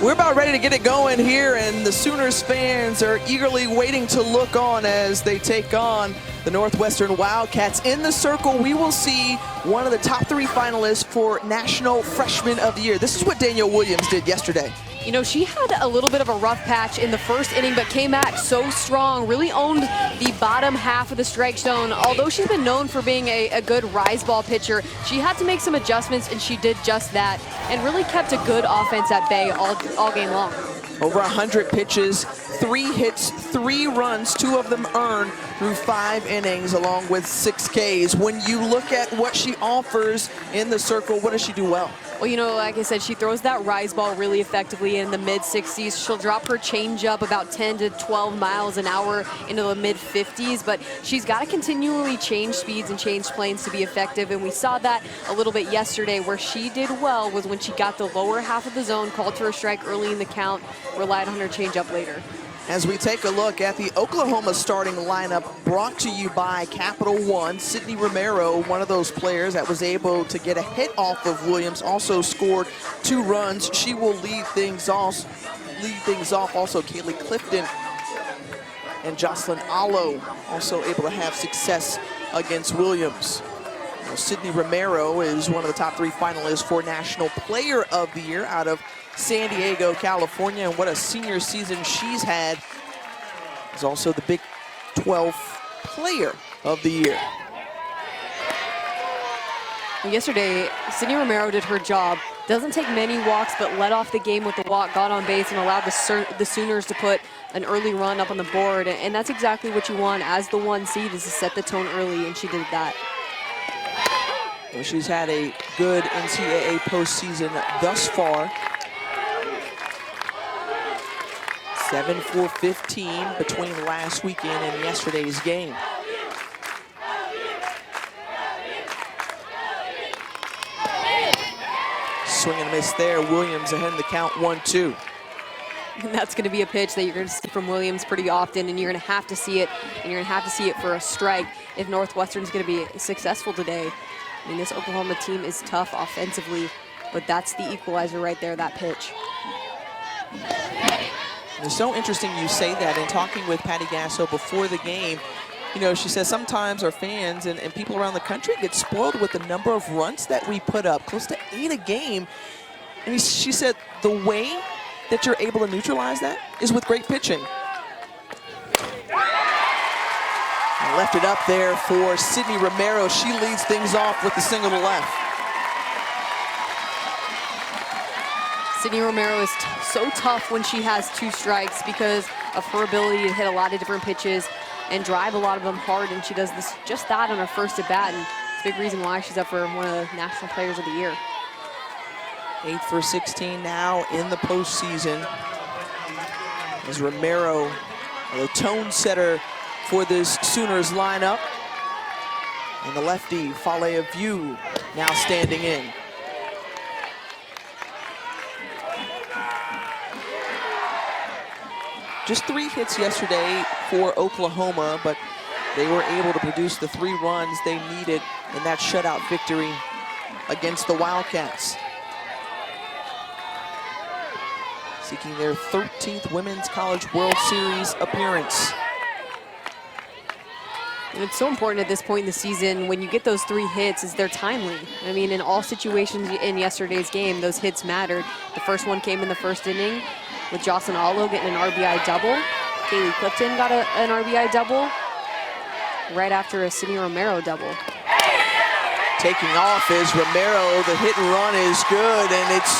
We're about ready to get it going here, and the Sooners fans are eagerly waiting to look on as they take on the Northwestern Wildcats. In the circle, we will see one of the top 3 finalists for National Freshman of the Year. This is what Danielle Williams did yesterday. You know, she had a little bit of a rough patch in the first inning, but came back so strong, really owned the bottom half of the strike zone. Although she's been known for being a good rise ball pitcher, she had to make some adjustments, and she did just that, and really kept a good offense at bay all game long. Over 100 pitches, 3 hits, 3 runs, 2 of them earned through 5 innings, along with 6 Ks. When you look at what she offers in the circle, what does she do well? Well, you know, like I said, she throws that rise ball really effectively in the mid-60s. She'll drop her changeup about 10 to 12 miles an hour into the mid-50s, but she's got to continually change speeds and change planes to be effective, and we saw that a little bit yesterday. Where she did well was when she got the lower half of the zone, called for a strike early in the count, relied on her changeup later. As we take a look at the Oklahoma starting lineup, brought to you by Capital One, Sydney Romero, one of those players that was able to get a hit off of Williams, also scored 2 runs. She will lead things off. Also, Kaylee Clifton and Jocelyn Allo also able to have success against Williams. Now, Sydney Romero is one of the top 3 finalists for National Player of the Year out of San Diego, California, and what a senior season she's had. Is also the Big 12 Player of the Year. Yesterday, Sydney Romero did her job. Doesn't take many walks, but led off the game with the walk, got on base, and allowed the Sooners to put an early run up on the board. And that's exactly what you want as the 1 seed, is to set the tone early, and she did that. Well, she's had a good NCAA postseason thus far. 7 for 15 between last weekend and yesterday's game. Swing and a miss there. Williams ahead in the count, 1-2. And that's going to be a pitch that you're going to see from Williams pretty often, and you're going to have to see it, and you're going to have to see it for a strike if Northwestern's going to be successful today. I mean, this Oklahoma team is tough offensively, but that's the equalizer right there, that pitch. It's so interesting you say that. In talking with Patty Gasso before the game, you know, she says sometimes our fans and people around the country get spoiled with the number of runs that we put up, close to 8 a game. And she said the way that you're able to neutralize that is with great pitching. And left it up there for Sydney Romero. She leads things off with the single to left. Sydney Romero is so tough when she has 2 strikes because of her ability to hit a lot of different pitches and drive a lot of them hard, and she does just that on her first at bat, and it's a big reason why she's up for one of the National Players of the Year. 8 for 16 now in the postseason. As Romero, the tone setter for this Sooners lineup. And the lefty, Fale View, now standing in. Just 3 hits yesterday for Oklahoma, but they were able to produce the 3 runs they needed in that shutout victory against the Wildcats. Seeking their 13th Women's College World Series appearance. And it's so important at this point in the season when you get those 3 hits is they're timely. I mean, in all situations in yesterday's game, those hits mattered. The first one came in the first inning with Jocelyn Allo getting an RBI double. Kaylee Clifton got an RBI double right after a Sydney Romero double. Taking off is Romero. The hit and run is good, and it's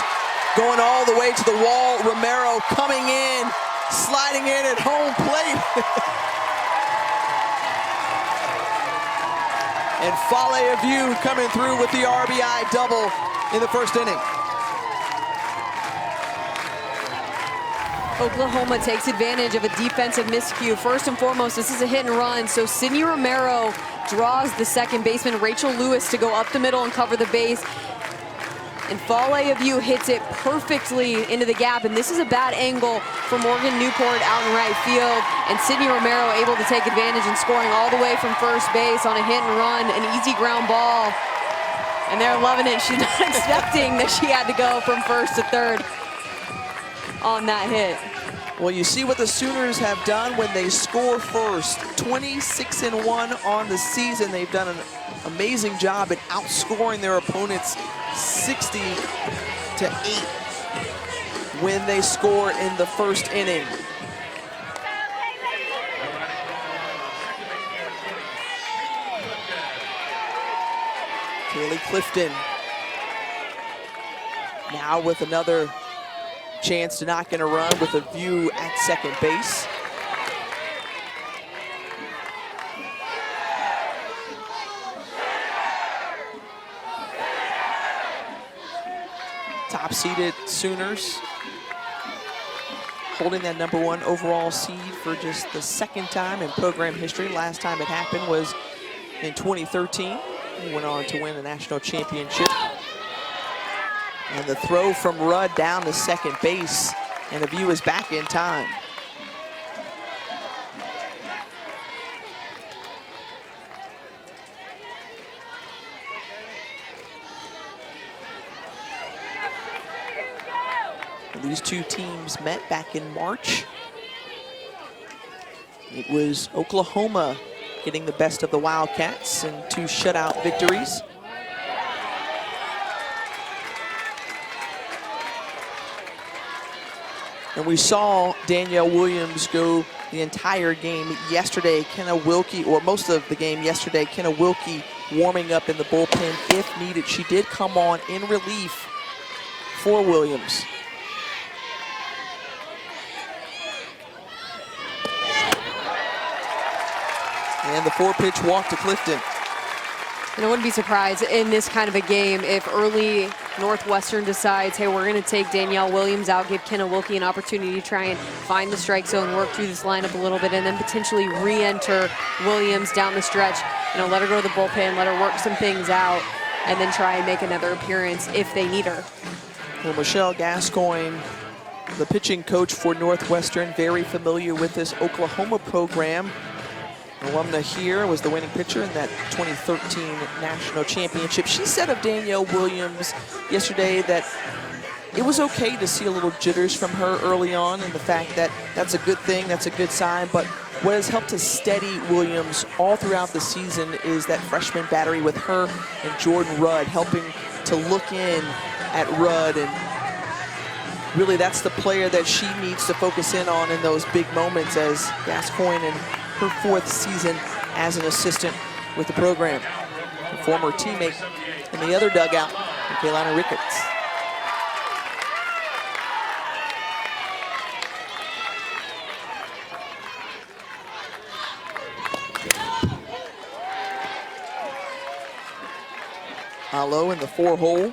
going all the way to the wall. Romero coming in, sliding in at home plate. And Fale View coming through with the RBI double in the first inning. Oklahoma takes advantage of a defensive miscue. First and foremost, this is a hit and run, so Sydney Romero draws the second baseman, Rachel Lewis, to go up the middle and cover the base. And Fale View hits it perfectly into the gap, and this is a bad angle for Morgan Newport out in right field, and Sydney Romero able to take advantage and scoring all the way from first base on a hit and run, an easy ground ball. And they're loving it. She's not expecting that she had to go from first to third. on that hit. Well, you see what the Sooners have done when they score first. 26-1 on the season. They've done an amazing job at outscoring their opponents 60-8 when they score in the first inning. Kaylee Clifton now with another chance to knock in a run with a view at second base. Top-seeded Sooners holding that #1 overall seed for just the second time in program history. Last time it happened was in 2013. They went on to win the national championship. And the throw from Rudd down to second base, and the view is back in time. These two teams met back in March. It was Oklahoma getting the best of the Wildcats in 2 shutout victories. And we saw Danielle Williams go the entire game yesterday. Kenna Wilkie, or most of the game yesterday, Kenna Wilkie warming up in the bullpen if needed. She did come on in relief for Williams. And the 4-pitch walk to Clifton. And I wouldn't be surprised in this kind of a game if early Northwestern decides, hey, we're going to take Danielle Williams out, give Kenna Wilkie an opportunity to try and find the strike zone, work through this lineup a little bit, and then potentially re-enter Williams down the stretch. You know, let her go to the bullpen, let her work some things out, and then try and make another appearance if they need her. Well, Michelle Gascoigne, the pitching coach for Northwestern, very familiar with this Oklahoma program. Alumna here, was the winning pitcher in that 2013 national championship. She said of Danielle Williams yesterday that it was okay to see a little jitters from her early on, and the fact that that's a good thing, that's a good sign. But what has helped to steady Williams all throughout the season is that freshman battery with her and Jordan Rudd, helping to look in at Rudd. And really that's the player that she needs to focus in on in those big moments, as Gascoigne and her 4th season as an assistant with the program. Her former teammate in the other dugout, Kaylana Ricketts. Alo in the 4-hole.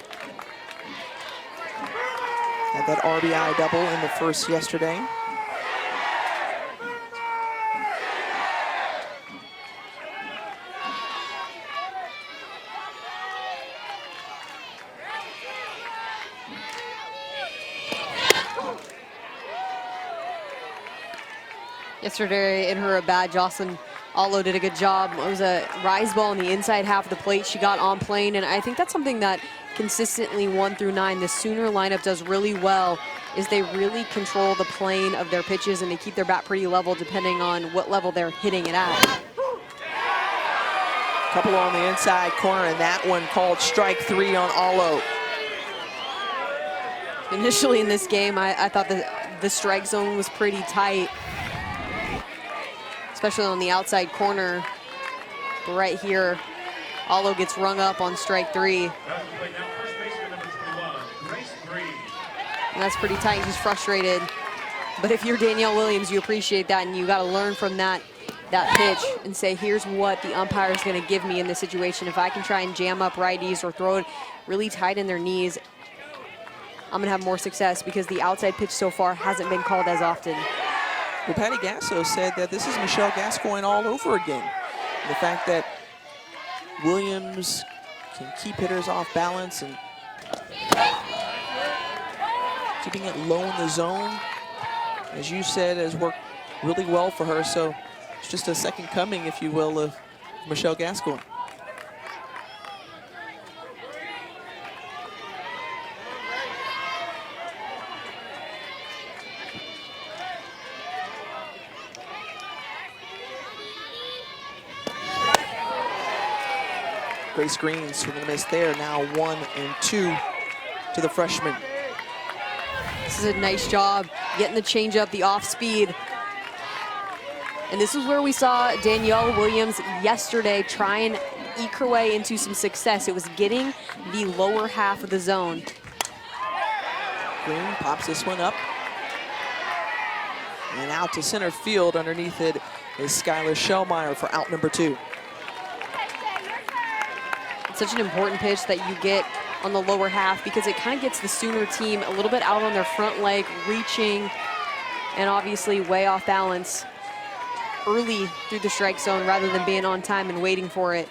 Had that RBI double in the first yesterday. Yesterday in her at-bat, Jocelyn Alo did a good job. It was a rise ball on the inside half of the plate. She got on plane, and I think that's something that consistently 1 through 9 the Sooner lineup does really well, is they really control the plane of their pitches and they keep their bat pretty level depending on what level they're hitting it at. Couple on the inside corner, and that one called strike 3 on Alo. Initially in this game, I thought that the strike zone was pretty tight, especially on the outside corner. But right here, Alo gets rung up on strike 3. And that's pretty tight. He's frustrated. But if you're Danielle Williams, you appreciate that, and you got to learn from that pitch and say, here's what the umpire is going to give me in this situation. If I can try and jam up righties or throw it really tight in their knees, I'm going to have more success, because the outside pitch so far hasn't been called as often. Well, Patty Gasso said that this is Michelle Gascoigne all over again. The fact that Williams can keep hitters off balance and keeping it low in the zone, as you said, has worked really well for her. So it's just a second coming, if you will, of Michelle Gascoigne. Grace Green swinging a miss there. Now 1 and 2 to the freshman. This is a nice job getting the changeup, the off speed. And this is where we saw Danielle Williams yesterday try and eke her way into some success. It was getting the lower half of the zone. Green pops this one up. And out to center field. Underneath it is Skylar Shellmeyer for out number 2. It's such an important pitch that you get on the lower half because it kind of gets the Sooner team a little bit out on their front leg, reaching, and obviously way off balance early through the strike zone rather than being on time and waiting for it.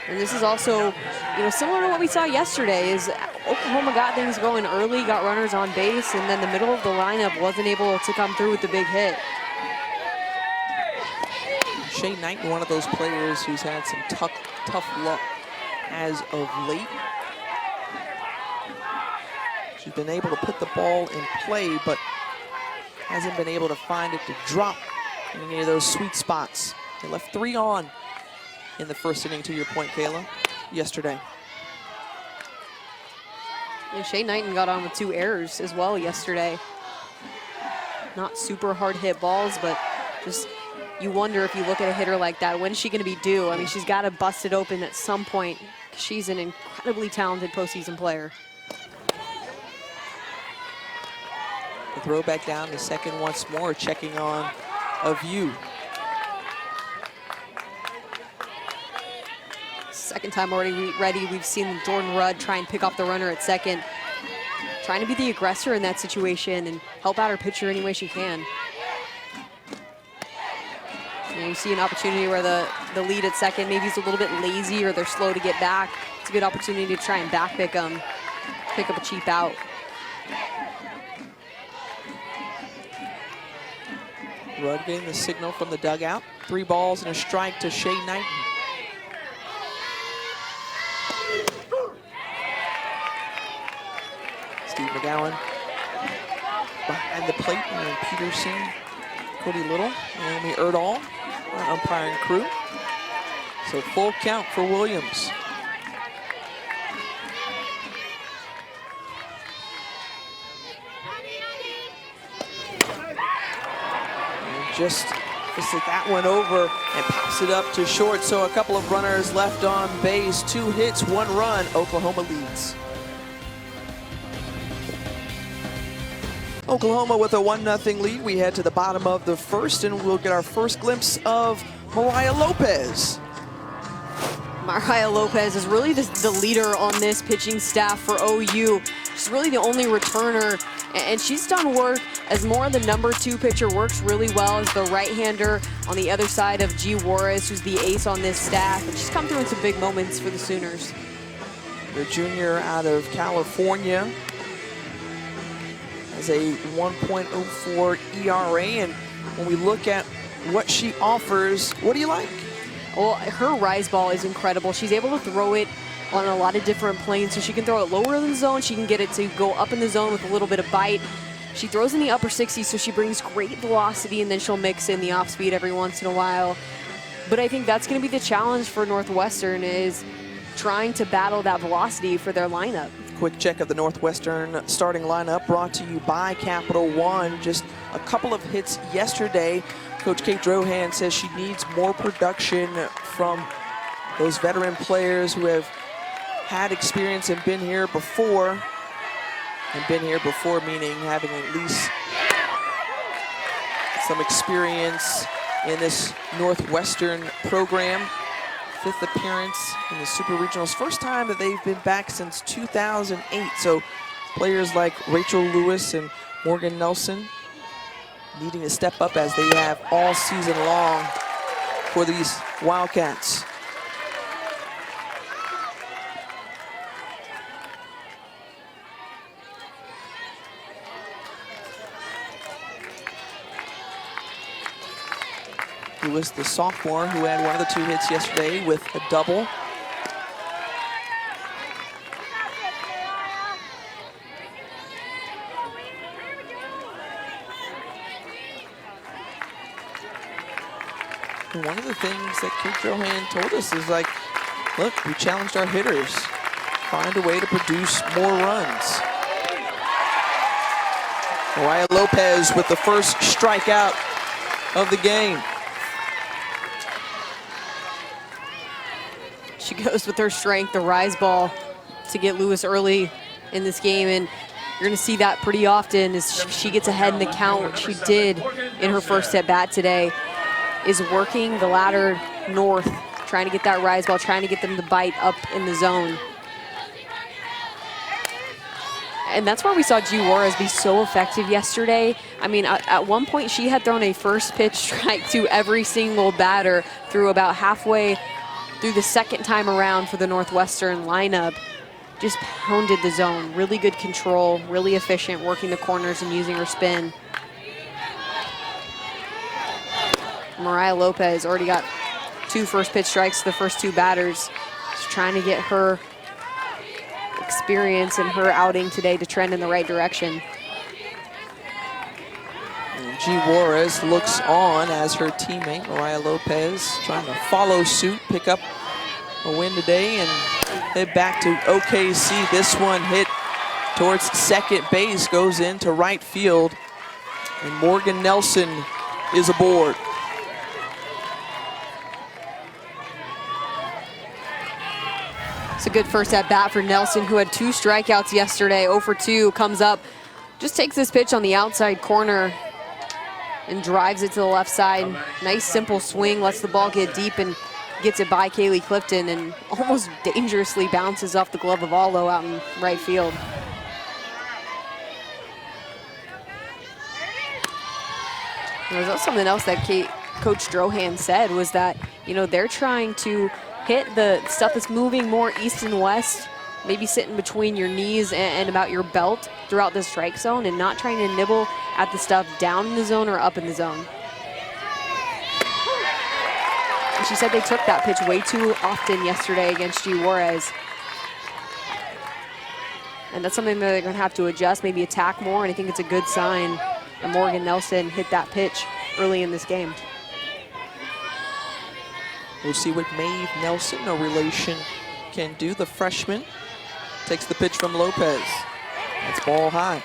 And this is also, similar to what we saw yesterday, is Oklahoma got things going early, got runners on base, and then the middle of the lineup wasn't able to come through with the big hit. Shay Knighton, one of those players who's had some tough luck as of late. She's been able to put the ball in play, but hasn't been able to find it to drop in any of those sweet spots. They left 3 on in the first inning, to your point, Kayla, yesterday. And Shay Knighton got on with 2 errors as well yesterday. Not super hard hit balls, but just you wonder if you look at a hitter like that, when is she going to be due? I mean, she's got to bust it open at some point. She's an incredibly talented postseason player. The throw back down to second once more, checking on a view. Second time already ready. We've seen Jordan Rudd try and pick off the runner at second, trying to be the aggressor in that situation and help out her pitcher any way she can. You see an opportunity where the lead at second maybe is a little bit lazy or they're slow to get back. It's a good opportunity to try and back pick them, pick up a cheap out. Rudd getting the signal from the dugout. 3 balls and a strike to Shay Knighton. Steve McGowan behind the plate, and Peterson, Cody Little, Naomi Erdahl, our umpiring crew. So full count for Williams. And just hit that one over and pops it up to short. So a couple of runners left on base. 2 hits, 1 run. Oklahoma leads. Oklahoma with a 1-0 lead. We head to the bottom of the first, and we'll get our first glimpse of Mariah Lopez. Mariah Lopez is really the leader on this pitching staff for OU. She's really the only returner, and she's done work as more of the number 2 pitcher, works really well as the right-hander on the other side of G. Warris, who's the ace on this staff, and she's come through in some big moments for the Sooners. The junior out of California has a 1.04 ERA, and when we look at what she offers, what do you like? Well, her rise ball is incredible. She's able to throw it on a lot of different planes, so she can throw it lower in the zone, she can get it to go up in the zone with a little bit of bite. She throws in the upper 60s, so she brings great velocity, and then she'll mix in the off speed every once in a while. But I think that's going to be the challenge for Northwestern, is trying to battle that velocity for their lineup. Quick check of the Northwestern starting lineup brought to you by Capital One. Just a couple of hits yesterday. Coach Kate Drohan says she needs more production from those veteran players who have had experience and been here before. And been here before meaning having at least some experience in this Northwestern program. 5th appearance in the Super Regionals. First time that they've been back since 2008. So players like Rachel Lewis and Morgan Nelson needing to step up as they have all season long for these Wildcats. Lewis, the sophomore, who had one of the 2 hits yesterday with a double. And one of the things that Kate Drohan told us is, like, Look, we challenged our hitters. Find a way to produce more runs. Mariah Lopez with the first strikeout of the game. She goes with her strength, the rise ball, to get Lewis early in this game, and you're going to see that pretty often as she gets ahead in the count, which she did in her first at bat today, is working the ladder north, trying to get that rise ball, trying to get them to bite up in the zone. And that's why we saw G. Juarez be so effective yesterday. I mean, at one point she had thrown a first pitch strike to every single batter through about halfway through the second time around for the Northwestern lineup. Just pounded the zone. Really good control, really efficient, working the corners and using her spin. Mariah Lopez already got 2 first pitch strikes to the first 2 batters. Just trying to get her experience and her outing today to trend in the right direction. And G. Juarez looks on as her teammate, Mariah Lopez, trying to follow suit, pick up a win today, and head back to OKC. This one hit towards second base, goes into right field, and Morgan Nelson is aboard. It's a good first at bat for Nelson, who had 2 strikeouts yesterday. 0 for 2, comes up, just takes this pitch on the outside corner and drives it to the left side. Nice simple swing, lets the ball get deep and gets it by Kaylee Clifton, and almost dangerously bounces off the glove of Allo out in right field. There was something else that Coach Drohan said, was that, you know, they're trying to hit the stuff that's moving more east and west, maybe sitting between your knees and about your belt throughout the strike zone, and not trying to nibble at the stuff down in the zone or up in the zone. And she said they took that pitch way too often yesterday against G. Juarez. And that's something that they're going to have to adjust, maybe attack more, and I think it's a good sign that Morgan Nelson hit that pitch early in this game. We'll see what Maeve Nelson, no relation, can do. The freshman takes the pitch from Lopez. That's ball high.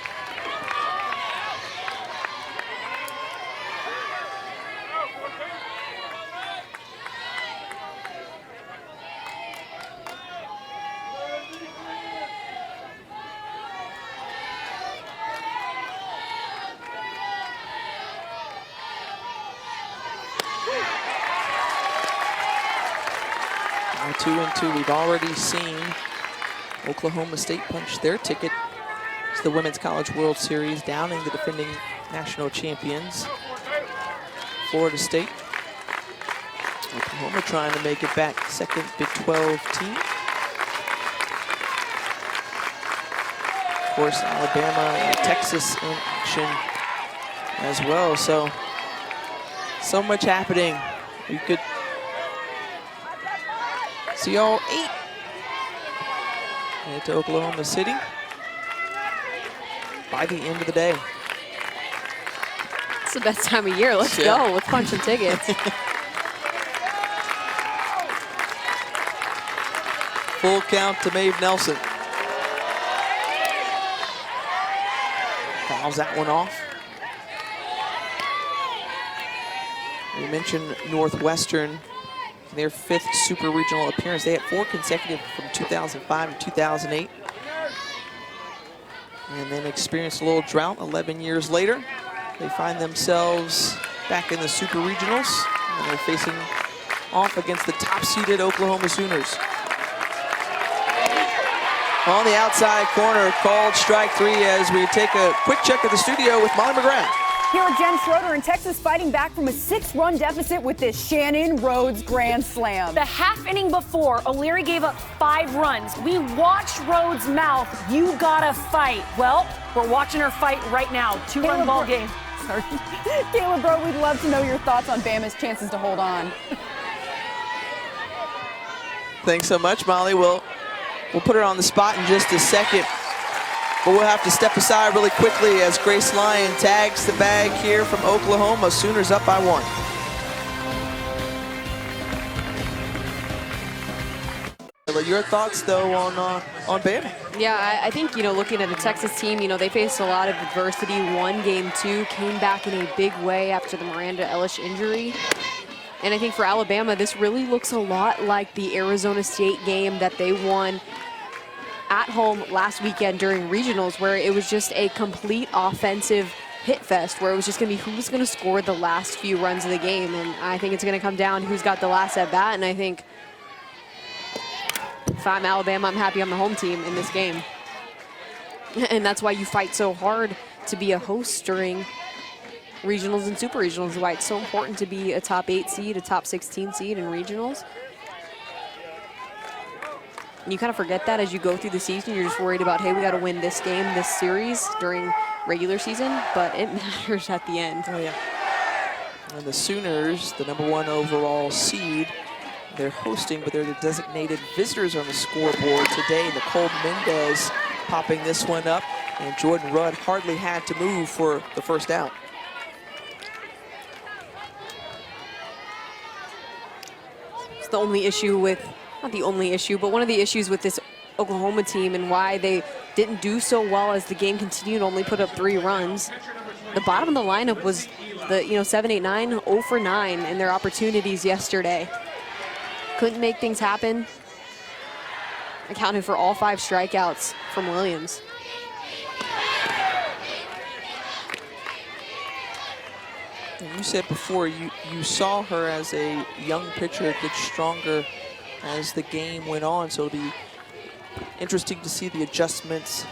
Now 2-2. We've already seen Oklahoma State punch their ticket to the Women's College World Series, downing the defending national champions, Florida State. Oklahoma trying to make it back, second Big 12 team. Of course, Alabama and Texas in action as well. So much happening. We could see all 8 head to Oklahoma City by the end of the day. It's the best time of year. Let's go. Let's punch some tickets. Full count to Maeve Nelson. Fouls that one off. We mentioned Northwestern, their 5th super regional appearance. They had 4 consecutive from 2005 to 2008. And then experienced a little drought 11 years later. They find themselves back in the super regionals, and they're facing off against the top-seeded Oklahoma Sooners. On the outside corner, called strike 3 as we take a quick check of the studio with Molly McGrath. Here at Jen Schroeder in Texas, fighting back from a 6-run deficit with this Shannon Rhodes grand slam. The half inning before, O'Leary gave up 5 runs. We watched Rhodes' mouth. You gotta fight. Well, we're watching her fight right now. 2-run ball game. Sorry. Caleb, bro, we'd love to know your thoughts on Bama's chances to hold on. Thanks so much, Molly. We'll put her on the spot in just a second. But we'll have to step aside really quickly as Grace Lyon tags the bag here from Oklahoma. Sooners up by 1. Your thoughts, though, on Bama? Yeah, I think, looking at the Texas team, they faced a lot of adversity. Won game 2, came back in a big way after the Miranda Ellis injury. And I think for Alabama, this really looks a lot like the Arizona State game that they won at home last weekend during regionals, where it was just a complete offensive hit fest, where it was just going to be who's going to score the last few runs of the game. And I think it's going to come down to who's got the last at bat. And I think if I'm Alabama, I'm happy I'm the home team in this game. And that's why you fight so hard to be a host during regionals and super regionals, why it's so important to be a top 8 seed, a top 16 seed in regionals. And you kind of forget that as you go through the season. You're just worried about, hey, we got to win this game, this series during regular season, but it matters at the end. Oh, yeah. And the Sooners, the #1 overall seed, they're hosting, but they're the designated visitors on the scoreboard today. Nicole Mendez popping this one up, and Jordan Rudd hardly had to move for the first out. It's the only issue with, not the only issue, but one of the issues with this Oklahoma team and why they didn't do so well as the game continued, only put up 3 runs. The bottom of the lineup was the 7, 8, 9, 0 for 9 in their opportunities yesterday. Couldn't make things happen. Accounted for all 5 strikeouts from Williams. You said before you saw her as a young pitcher get stronger as the game went on, so it'll be interesting to see the adjustments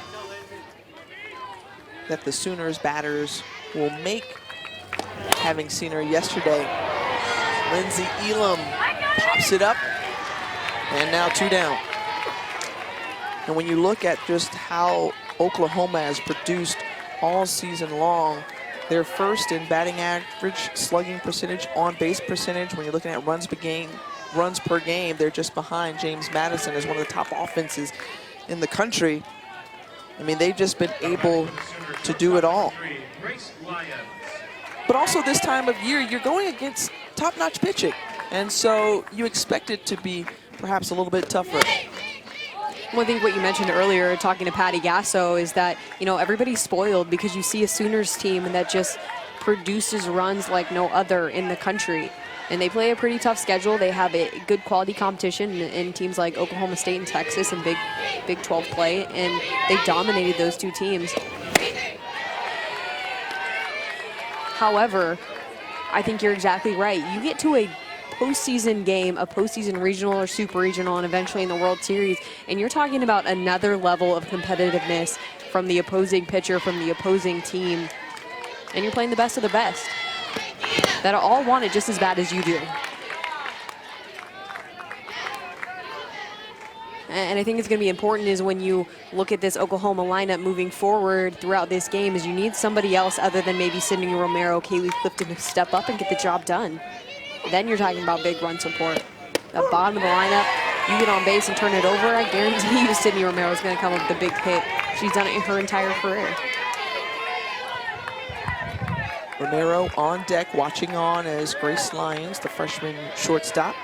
that the Sooners batters will make, having seen her yesterday. Lindsey Elam pops it up, and now 2 down. And when you look at just how Oklahoma has produced all season long, they're first in batting average, slugging percentage, on-base percentage. When you're looking at runs per game, they're just behind James Madison as one of the top offenses in the country. I mean, they've just been able to do it all. But also this time of year, you're going against top-notch pitching. And so you expect it to be perhaps a little bit tougher. Well, I think what you mentioned earlier, talking to Patty Gasso, is that, everybody's spoiled because you see a Sooners team that just produces runs like no other in the country. And they play a pretty tough schedule. They have a good quality competition in teams like Oklahoma State and Texas and Big 12 play, and they dominated those 2 teams. However, I think you're exactly right. You get to a postseason game, a postseason regional or super regional, and eventually in the World Series, and you're talking about another level of competitiveness from the opposing pitcher, from the opposing team, and you're playing the best of the best that all want it just as bad as you do. And I think it's going to be important is when you look at this Oklahoma lineup moving forward throughout this game is you need somebody else other than maybe Sydney Romero, Kaylee Clifton to step up and get the job done. Then you're talking about big run support. The bottom of the lineup, you get on base and turn it over, I guarantee you Sydney Romero is going to come up with a big hit. She's done it in her entire career. Romero on deck, watching on as Grace Lyons, the freshman shortstop,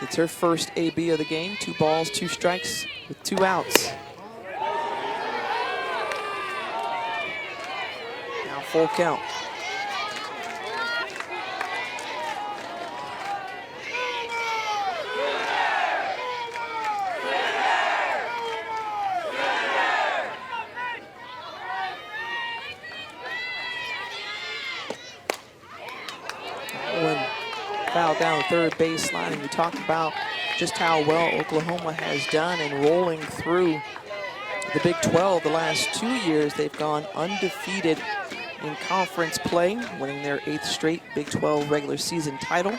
gets her first AB of the game. 2 balls, 2 strikes with 2 outs. Now full count. Foul down the third baseline, and we talked about just how well Oklahoma has done in rolling through the Big 12 the last 2 years. They've gone undefeated in conference play, winning their 8th straight Big 12 regular season title.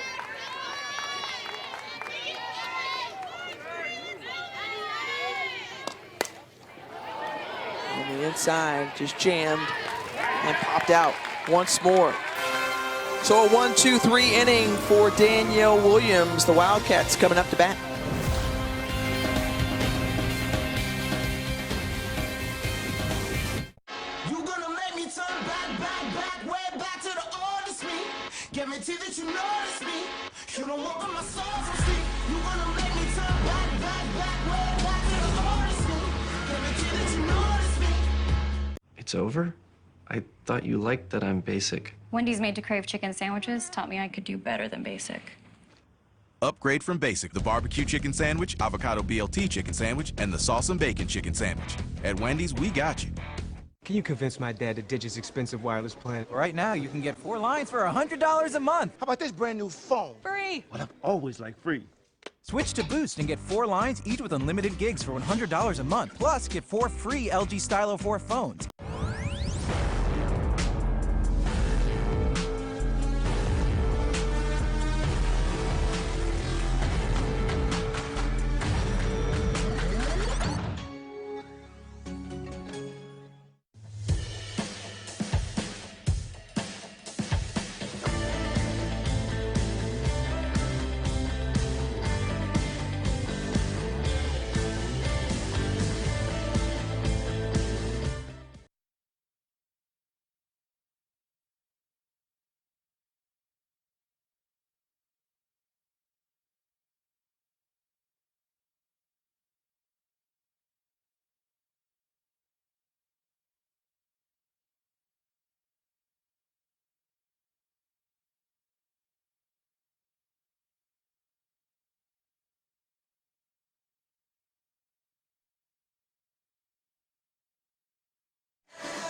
On the inside, just jammed and popped out once more. So a 1-2-3 inning for Danielle Williams. The Wildcats coming up to bat. You gonna make me turn back, way back to the oldest me. Guarantee that you notice me. You don't want my soul from sleep. You gonna make me turn back. It's over? I thought you liked that I'm basic. Wendy's Made to Crave chicken sandwiches taught me I could do better than basic. Upgrade from basic, the barbecue chicken sandwich, avocado BLT chicken sandwich, and the sauce and bacon chicken sandwich. At Wendy's, we got you. Can you convince my dad to ditch his expensive wireless plan? Right now, you can get 4 lines for $100 a month. How about this brand new phone? Free! Well, I've always liked free. Switch to Boost and get 4 lines, each with unlimited gigs for $100 a month. Plus, get 4 free LG Stylo 4 phones.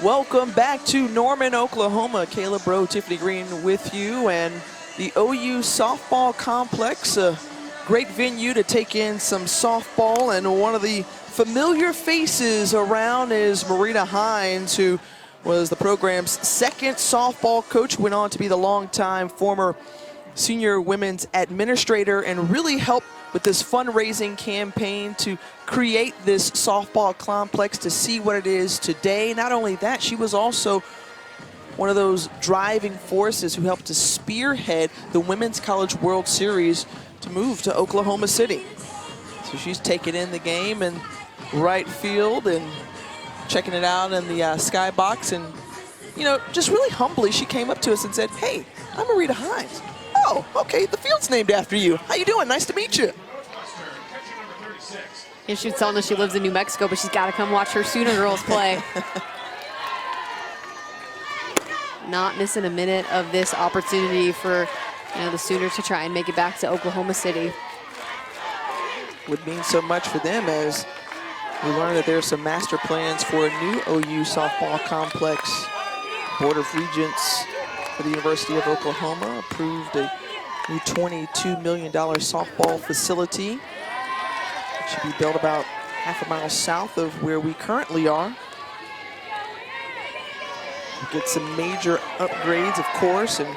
Welcome back to Norman, Oklahoma. Caleb Rowe, Tiffany Green with you, and the OU softball complex, a great venue to take in some softball, and one of the familiar faces around is Marita Hines, who was the program's second softball coach, went on to be the longtime former senior women's administrator, and really helped with this fundraising campaign to create this softball complex to see what it is today. Not only that, she was also one of those driving forces who helped to spearhead the Women's College World Series to move to Oklahoma City. So she's taking in the game in right field and checking it out in the skybox. And, you know, just really humbly, she came up to us and said, "Hey, I'm Marita Hines." "Oh, okay, the field's named after you. How you doing? Nice to meet you." Yeah, she was telling us she lives in New Mexico, but she's got to come watch her Sooner girls play. Not missing a minute of this opportunity for the Sooners to try and make it back to Oklahoma City. Would mean so much for them, as we learned that there's some master plans for a new OU softball complex. Board of Regents for the University of Oklahoma approved a new $22 million softball facility. It should be built about half a mile south of where we currently are. We'll get some major upgrades, of course, and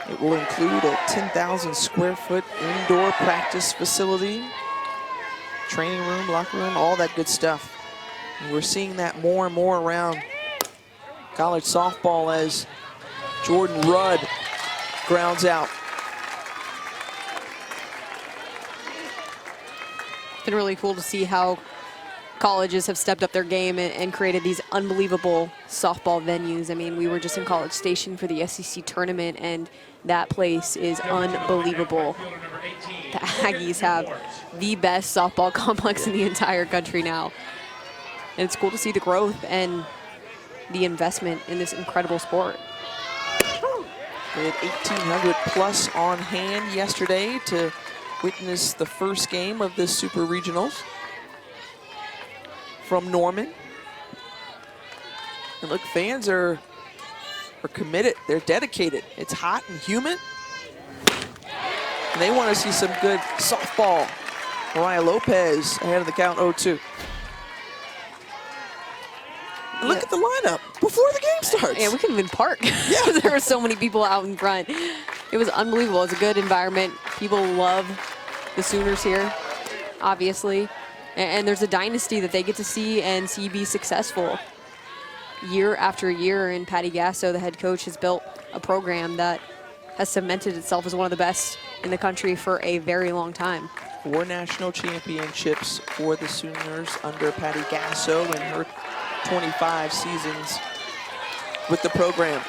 it will include a 10,000 square foot indoor practice facility, training room, locker room, all that good stuff. And we're seeing that more and more around college softball as Jordan Rudd grounds out. It's been really cool to see how colleges have stepped up their game and created these unbelievable softball venues. I mean, we were just in College Station for the SEC tournament, and that place is unbelievable. The Aggies have the best softball complex in the entire country now. And it's cool to see the growth and the investment in this incredible sport. We had 1,800 plus on hand yesterday to witness the first game of this Super Regionals from Norman. And look, fans are committed. They're dedicated. It's hot and humid. And they want to see some good softball. Mariah Lopez ahead of the count 0-2. Look at the lineup before the game starts. Yeah, we couldn't even park. Yeah. There were so many people out in front. It was unbelievable. It's a good environment. People love the Sooners here, obviously. And there's a dynasty that they get to see and see be successful year after year. And Patty Gasso, the head coach, has built a program that has cemented itself as one of the best in the country for a very long time. 4 national championships for the Sooners under Patty Gasso in her 25 seasons with the program.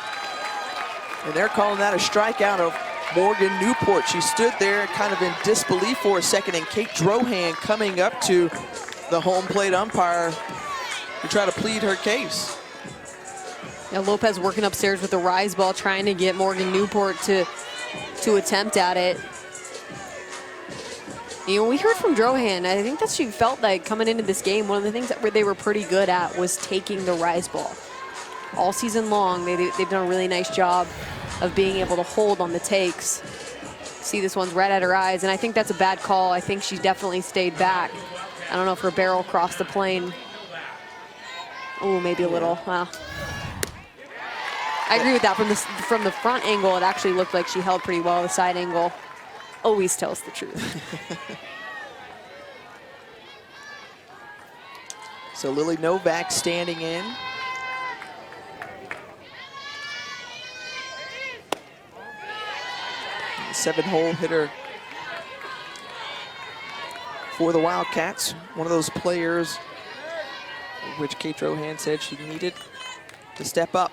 And they're calling that a strikeout of Morgan Newport. She stood there kind of in disbelief for a second, and Kate Drohan coming up to the home plate umpire to try to plead her case. Yeah, Lopez working upstairs with the rise ball, trying to get Morgan Newport to attempt at it. You know, we heard from Drohan, I think that she felt like coming into this game, one of the things that they were pretty good at was taking the rise ball. All season long, they've done a really nice job of being able to hold on the takes. See, this one's right at her eyes, and I think that's a bad call. I think she definitely stayed back. I don't know if her barrel crossed the plane. Oh, maybe a little. Wow. I agree with that. From the front angle, it actually looked like she held pretty well. The side angle always tells the truth. So Lily Novak standing in. The 7-hole hitter for the Wildcats. One of those players which Kate Drohan said she needed to step up.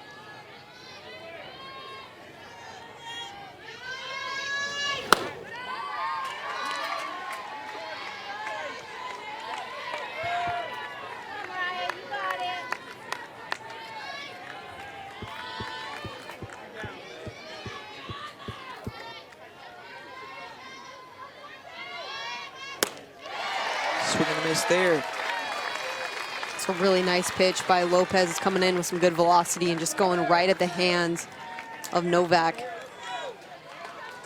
Swing and a miss there. It's a really nice pitch by Lopez. It's coming in with some good velocity and just going right at the hands of Novak.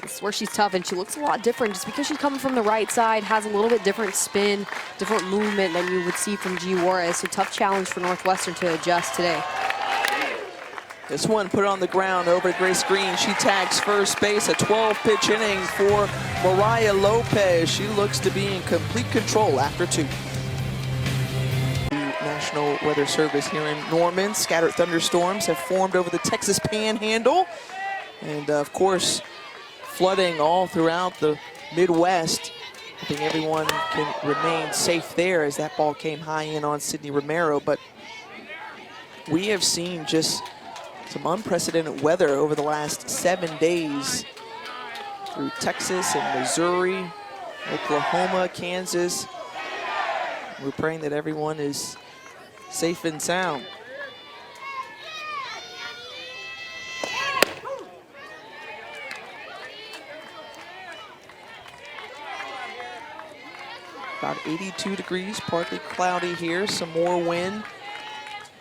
It's where she's tough, and she looks a lot different just because she's coming from the right side, has a little bit different spin, different movement than you would see from G. Juarez. So tough challenge for Northwestern to adjust today. This one put it on the ground over to Grace Green. She tags first base, a 12-pitch inning for Mariah Lopez. She looks to be in complete control after 2. The National Weather Service here in Norman. Scattered thunderstorms have formed over the Texas Panhandle. And of course, flooding all throughout the Midwest. Hoping everyone can remain safe there as that ball came high in on Sydney Romero. But we have seen just some unprecedented weather over the last 7 days through Texas and Missouri, Oklahoma, Kansas. We're praying that everyone is safe and sound. About 82 degrees, partly cloudy here. Some more wind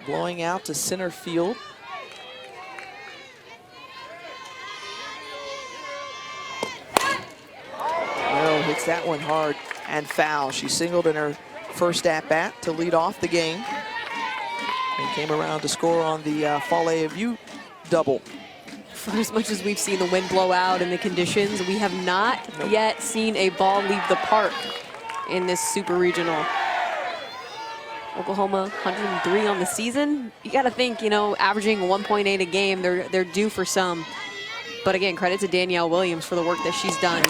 blowing out to center field. No, hits that one hard and foul. She singled in her first at-bat to lead off the game and came around to score on the Fall AFU double. For as much as we've seen the wind blow out and the conditions, we have not yet seen a ball leave the park in this super regional. Oklahoma 103 on the season. You got to think, you know, averaging 1.8 a game, they're due for some. But again, credit to Danielle Williams for the work that she's done.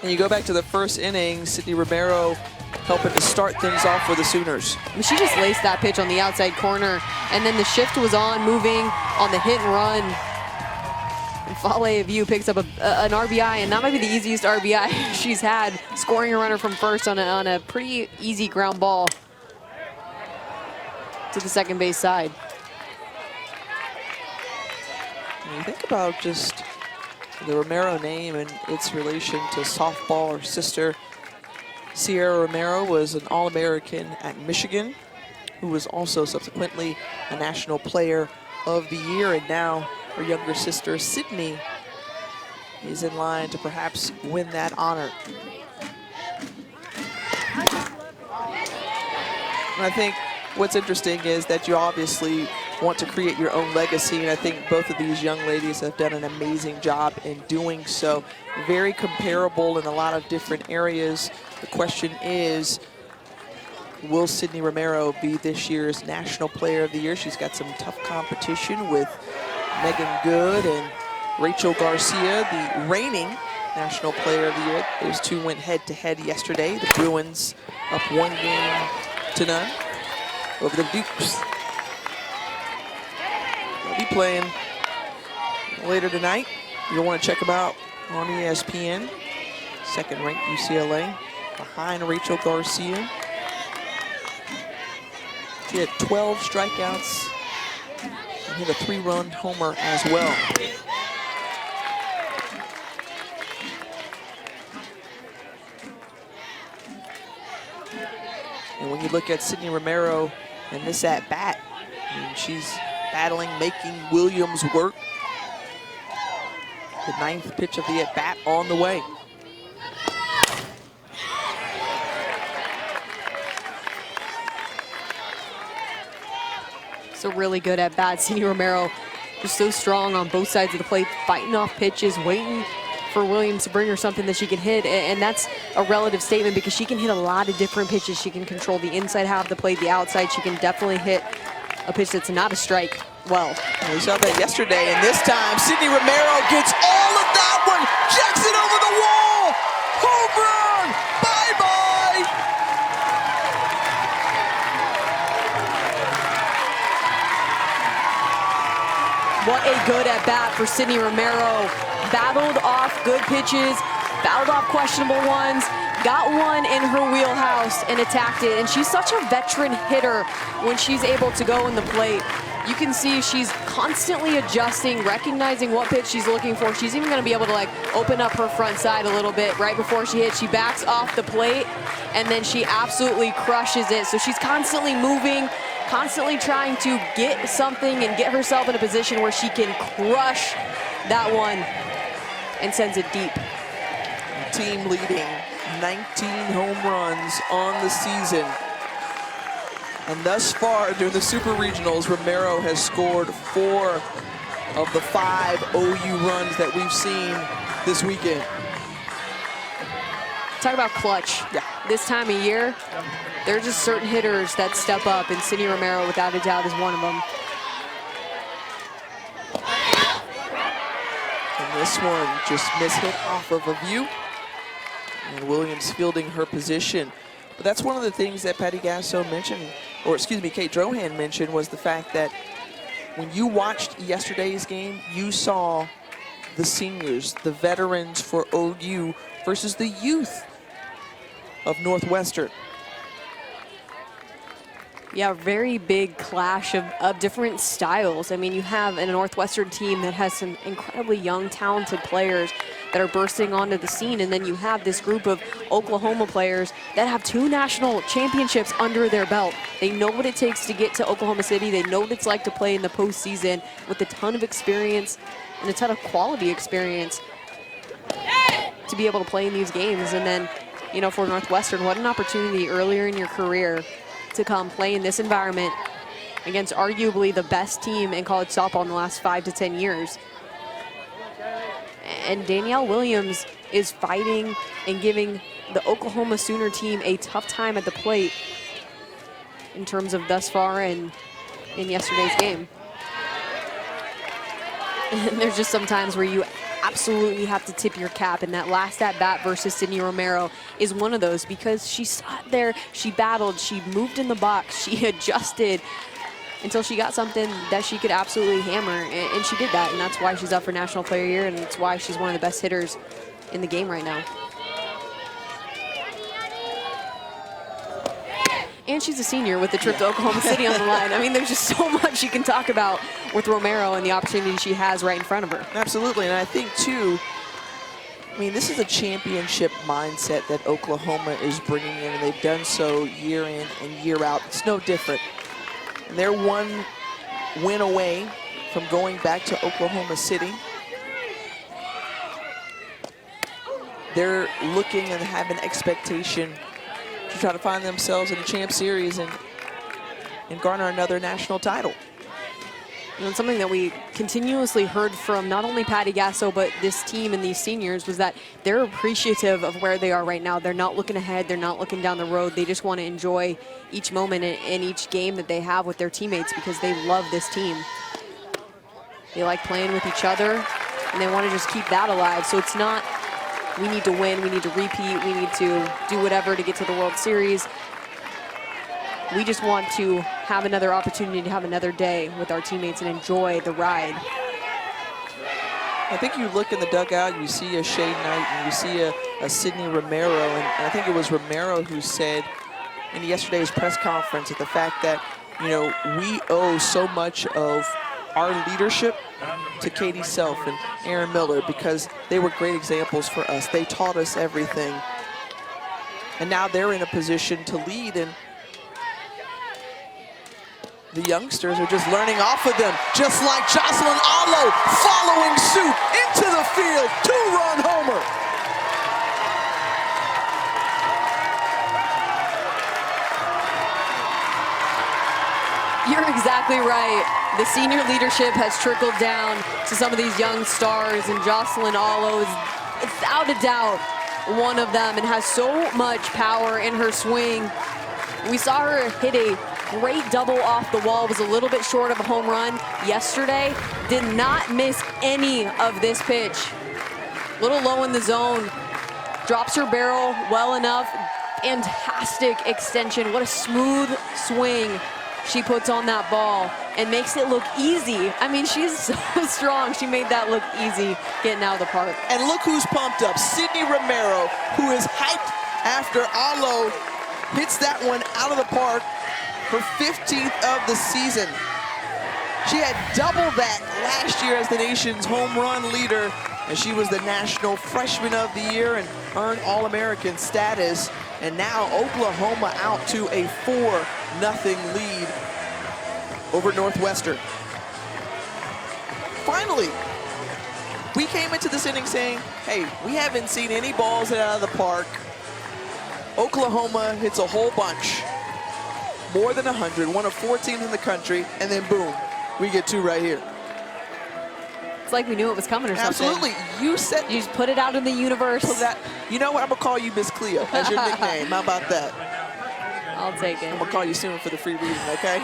And you go back to the first inning, Sydney Romero helping to start things off for the Sooners. She just laced that pitch on the outside corner, and then the shift was on, moving on the hit and run. And Fall AFU picks up an RBI, and that might be the easiest RBI she's had, scoring a runner from first on a pretty easy ground ball to the second base side. When you think about just the Romero name and its relation to softball, her sister Sierra Romero was an All-American at Michigan, who was also subsequently a National Player of the Year, and now her younger sister Sydney is in line to perhaps win that honor. And I think what's interesting is that you obviously want to create your own legacy, and I think both of these young ladies have done an amazing job in doing so. Very comparable in a lot of different areas. The question is, will Sydney Romero be this year's National Player of the Year? She's got some tough competition with Megan Good and Rachel Garcia, the reigning National Player of the Year. Those two went head-to-head yesterday. The Bruins up 1-0 over the Dukes. They'll be playing later tonight. You'll want to check them out on ESPN. Second-ranked UCLA behind Rachel Garcia. She had 12 strikeouts and hit a 3-run homer as well. And when you look at Sydney Romero and this at-bat, I mean, she's battling, making Williams work. The 9th pitch of the at-bat on the way. It's a really good at-bat. Sydney Romero just so strong on both sides of the plate, fighting off pitches, waiting for Williams to bring her something that she can hit, and that's a relative statement because she can hit a lot of different pitches. She can control the inside half of the plate, the outside. She can definitely hit a pitch that's not a strike well. We saw that yesterday, and this time Sydney Romero gets all of that one, jacks it over the wall, home run, bye-bye. What a good at-bat for Sydney Romero. Battled off good pitches, battled off questionable ones, got one in her wheelhouse and attacked it. And she's such a veteran hitter when she's able to go in the plate. You can see she's constantly adjusting, recognizing what pitch she's looking for. She's even gonna be able to like open up her front side a little bit right before she hits. She backs off the plate and then she absolutely crushes it. So she's constantly moving, constantly trying to get something and get herself in a position where she can crush that one and sends it deep. Team leading 19 home runs on the season. And thus far during the Super Regionals, Romero has scored 4 of the 5 OU runs that we've seen this weekend. Talk about clutch. Yeah. This time of year, there are just certain hitters that step up, and Sydney Romero, without a doubt, is one of them. And this one just mishit off of a view. And Williams fielding her position. But that's one of the things that Patty Gasso mentioned, or excuse me, Kate Drohan mentioned, was the fact that when you watched yesterday's game, you saw the seniors, the veterans for OU versus the youth of Northwestern. Yeah, very big clash of different styles. I mean, you have a Northwestern team that has some incredibly young, talented players that are bursting onto the scene, and then you have this group of Oklahoma players that have 2 national championships under their belt. They know what it takes to get to Oklahoma City. They know what it's like to play in the postseason with a ton of experience and a ton of quality experience to be able to play in these games. And then, you know, for Northwestern, what an opportunity earlier in your career to come play in this environment against arguably the best team in college softball in the last 5 to 10 years. And Danielle Williams is fighting and giving the Oklahoma Sooner team a tough time at the plate in terms of thus far in yesterday's game. And there's just some times where you absolutely have to tip your cap, and that last at-bat versus Sydney Romero is one of those, because she sat there, she battled, she moved in the box, she adjusted until she got something that she could absolutely hammer, and she did that, and that's why she's up for National Player of the Year, and it's why she's one of the best hitters in the game right now. And she's a senior with the trip to Oklahoma City on the line. I mean, there's just so much you can talk about with Romero and the opportunity she has right in front of her. Absolutely, and I think too, I mean, this is a championship mindset that Oklahoma is bringing in, and they've done so year in and year out. It's no different. And they're 1 win away from going back to Oklahoma City. They're looking and have an expectation to try to find themselves in the Champ Series and garner another national title. You know, something that we continuously heard from not only Patty Gasso, but this team and these seniors, was that they're appreciative of where they are right now. They're not looking ahead. They're not looking down the road. They just want to enjoy each moment and each game that they have with their teammates, because they love this team. They like playing with each other, and they want to just keep that alive. So it's not, we need to win, we need to repeat, we need to do whatever to get to the World Series. We just want to have another opportunity to have another day with our teammates and enjoy the ride. I think you look in the dugout, you see a Shea Knight and you see a Sydney Romero, and I think it was Romero who said in yesterday's press conference that the fact that you know, we owe so much of our leadership to Katie Self and Aaron Miller because they were great examples for us. They taught us everything. And now they're in a position to lead, and the youngsters are just learning off of them, just like Jocelyn Allo following suit into the field, 2-run homer. You're exactly right. The senior leadership has trickled down to some of these young stars, and Jocelyn Allo is without a doubt one of them and has so much power in her swing. We saw her hit a great double off the wall, was a little bit short of a home run yesterday. Did not miss any of this pitch. Little low in the zone, drops her barrel well enough. Fantastic extension. What a smooth swing she puts on that ball and makes it look easy. I mean, she's so strong. She made that look easy getting out of the park. And look who's pumped up, Sydney Romero, who is hyped after Allo hits that one out of the park, her 15th of the season. She had double that last year as the nation's home run leader, and she was the National Freshman of the Year and earned All-American status. And now Oklahoma out to a 4-0 lead over Northwestern. Finally, we came into this inning saying, hey, we haven't seen any balls hit out of the park. Oklahoma hits a whole bunch, more than 100, one of 4 teams in the country, and then boom, we get 2 right here. It's like we knew it was coming or something. Absolutely. You said you just put it out in the universe. You know what? I'm gonna call you Miss Cleo as your nickname. How about that? I'll take it. I'm gonna call you soon for the free reading, okay?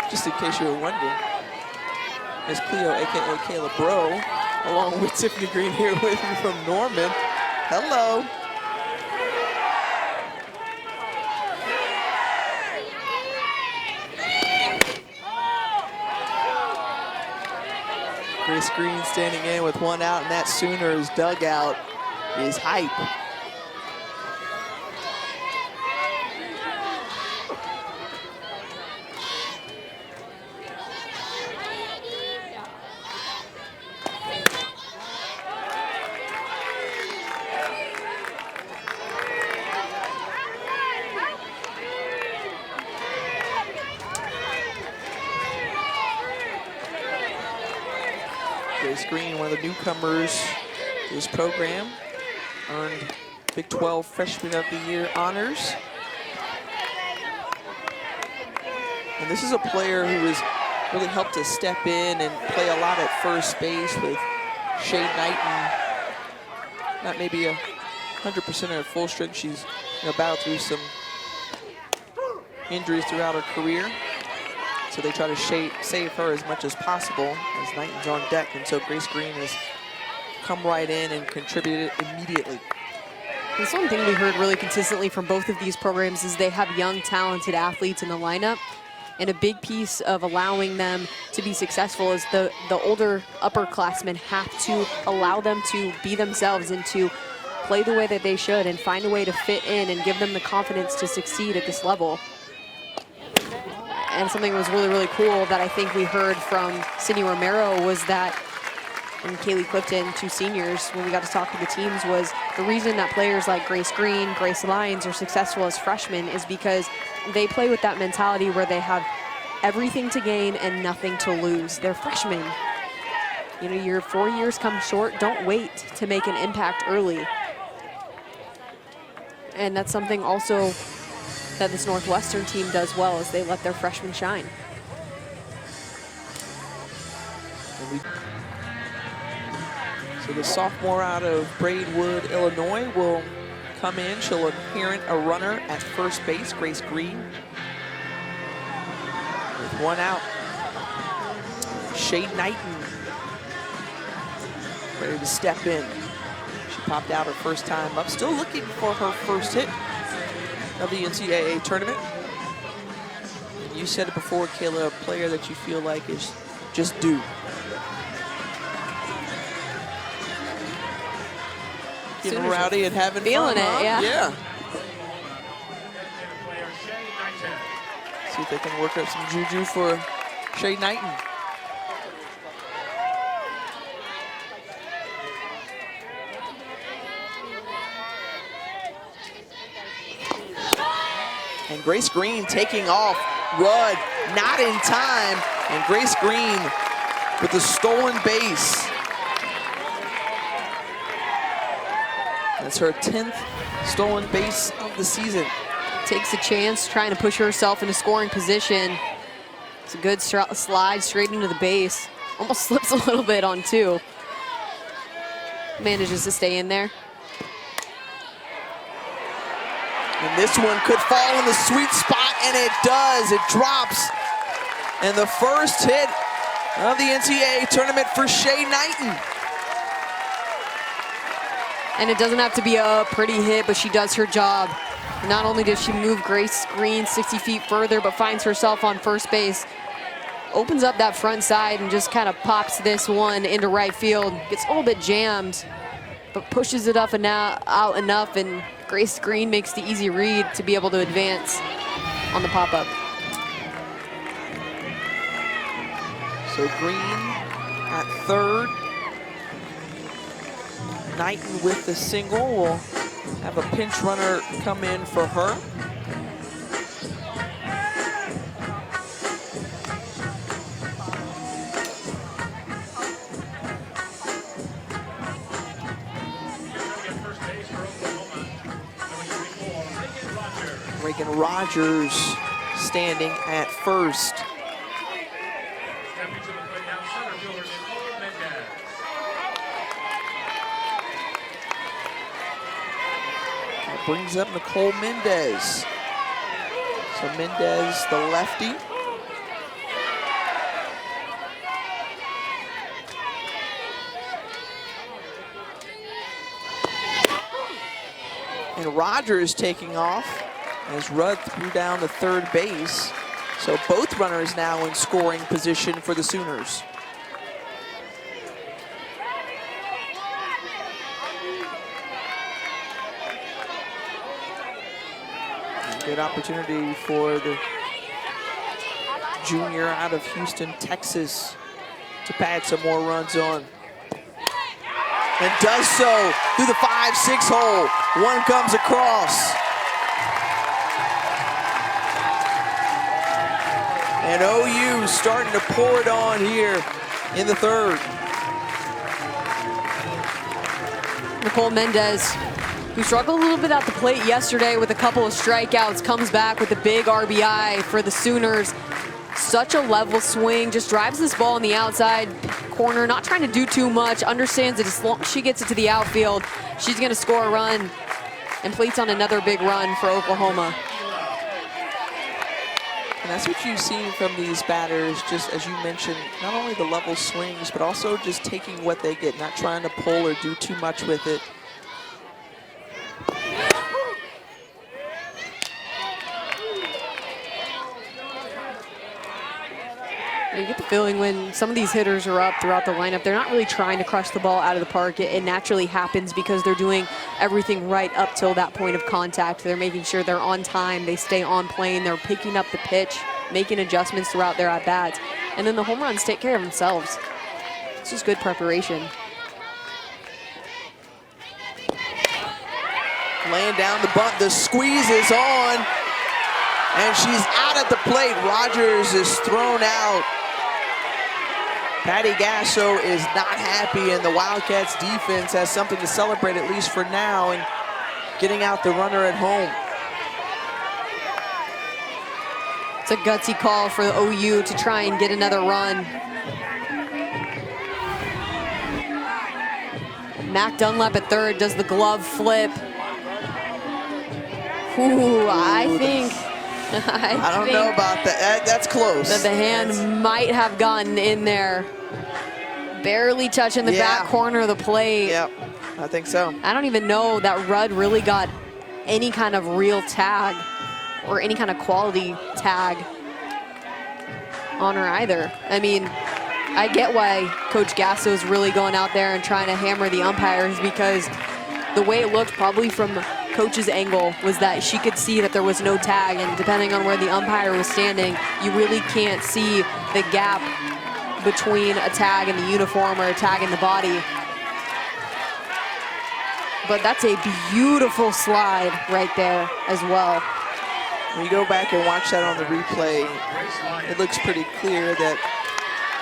Just in case you were wondering, Miss Cleo, aka Kayla Bro, along with Tiffany Green here with me from Norman. Hello. Grace Green standing in with 1 out, and that Sooners dugout is hype. Grace Green, one of the newcomers to this program, earned Big 12 Freshman of the Year honors. And this is a player who has really helped to step in and play a lot at first base with Shade Knighton. Not maybe 100% of her full strength. She's battled through some injuries throughout her career. So they try to save her as much as possible as Knighton's on deck. And so Grace Green has come right in and contributed immediately. That's one thing we heard really consistently from both of these programs is they have young, talented athletes in the lineup. And a big piece of allowing them to be successful is the older upperclassmen have to allow them to be themselves and to play the way that they should and find a way to fit in and give them the confidence to succeed at this level. And something that was really, really cool that I think we heard from Sydney Romero was that, and Kaylee Clifton, 2 seniors, when we got to talk to the teams, was the reason that players like Grace Green, Grace Lyons are successful as freshmen is because they play with that mentality where they have everything to gain and nothing to lose. They're freshmen. You know, your 4 years come short. Don't wait to make an impact early. And that's something also that this Northwestern team does well, is they let their freshmen shine. So the sophomore out of Braidwood, Illinois will come in. She'll inherit a runner at first base, Grace Green. With 1 out. Shade Knighton ready to step in. She popped out her first time up, still looking for her first hit of the NCAA tournament. And you said it before, Kayla, a player that you feel like is just do. Getting Sooners rowdy and having feeling fun, it, huh? yeah. See if they can work up some juju for Shay Knighton. And Grace Green taking off. Rudd not in time. And Grace Green with the stolen base. That's her 10th stolen base of the season. Takes a chance, trying to push herself into scoring position. It's a good slide straight into the base. Almost slips a little bit on two. Manages to stay in there. And this one could fall in the sweet spot, and it does. It drops. And the first hit of the NCAA tournament for Shay Knighton. And it doesn't have to be a pretty hit, but she does her job. Not only does she move Grace Green 60 feet further, but finds herself on first base. Opens up that front side and just kind of pops this one into right field. Gets a little bit jammed, but pushes it up and out enough, and Grace Green makes the easy read to be able to advance on the pop-up. So Green at third. Knighton with the single. Will have a pinch runner come in for her. Reagan Rogers standing at first. That brings up Nicole Mendez. So Mendez, the lefty. And Rogers taking off as Rudd threw down to third base. So both runners now in scoring position for the Sooners. Good opportunity for the junior out of Houston, Texas, to pad some more runs on. And does so through the 5-6 hole. One comes across. And OU starting to pour it on here in the third. Nicole Mendez, who struggled a little bit at the plate yesterday with a couple of strikeouts, comes back with a big RBI for the Sooners. Such a level swing, just drives this ball in the outside corner, not trying to do too much, understands that as long as she gets it to the outfield, she's gonna score a run, and plates on another big run for Oklahoma. And that's what you see from these batters, just as you mentioned, not only the level swings, but also just taking what they get, not trying to pull or do too much with it. You get the feeling when some of these hitters are up throughout the lineup, they're not really trying to crush the ball out of the park. It naturally happens because they're doing everything right up till that point of contact. They're making sure they're on time, they stay on plane, they're picking up the pitch, making adjustments throughout their at-bats. And then the home runs take care of themselves. It's just good preparation. Laying down the bunt, the squeeze is on, and she's out at the plate. Rogers is thrown out. Patty Gasso is not happy, and the Wildcats defense has something to celebrate, at least for now, and getting out the runner at home. It's a gutsy call for the OU to try and get another run. Mac Dunlap at third does the glove flip. Ooh, I don't know about that. That's close. That the hand might have gotten in there. Barely touching the back corner of the plate. Yep, I think so. I don't even know that Rudd really got any kind of real tag or any kind of quality tag on her either. I mean, I get why Coach Gasso is really going out there and trying to hammer the umpires, because the way it looked probably from Coach's angle was that she could see that there was no tag, and depending on where the umpire was standing, you really can't see the gap between a tag in the uniform or a tag in the body. But that's a beautiful slide right there as well. When you go back and watch that on the replay, it looks pretty clear that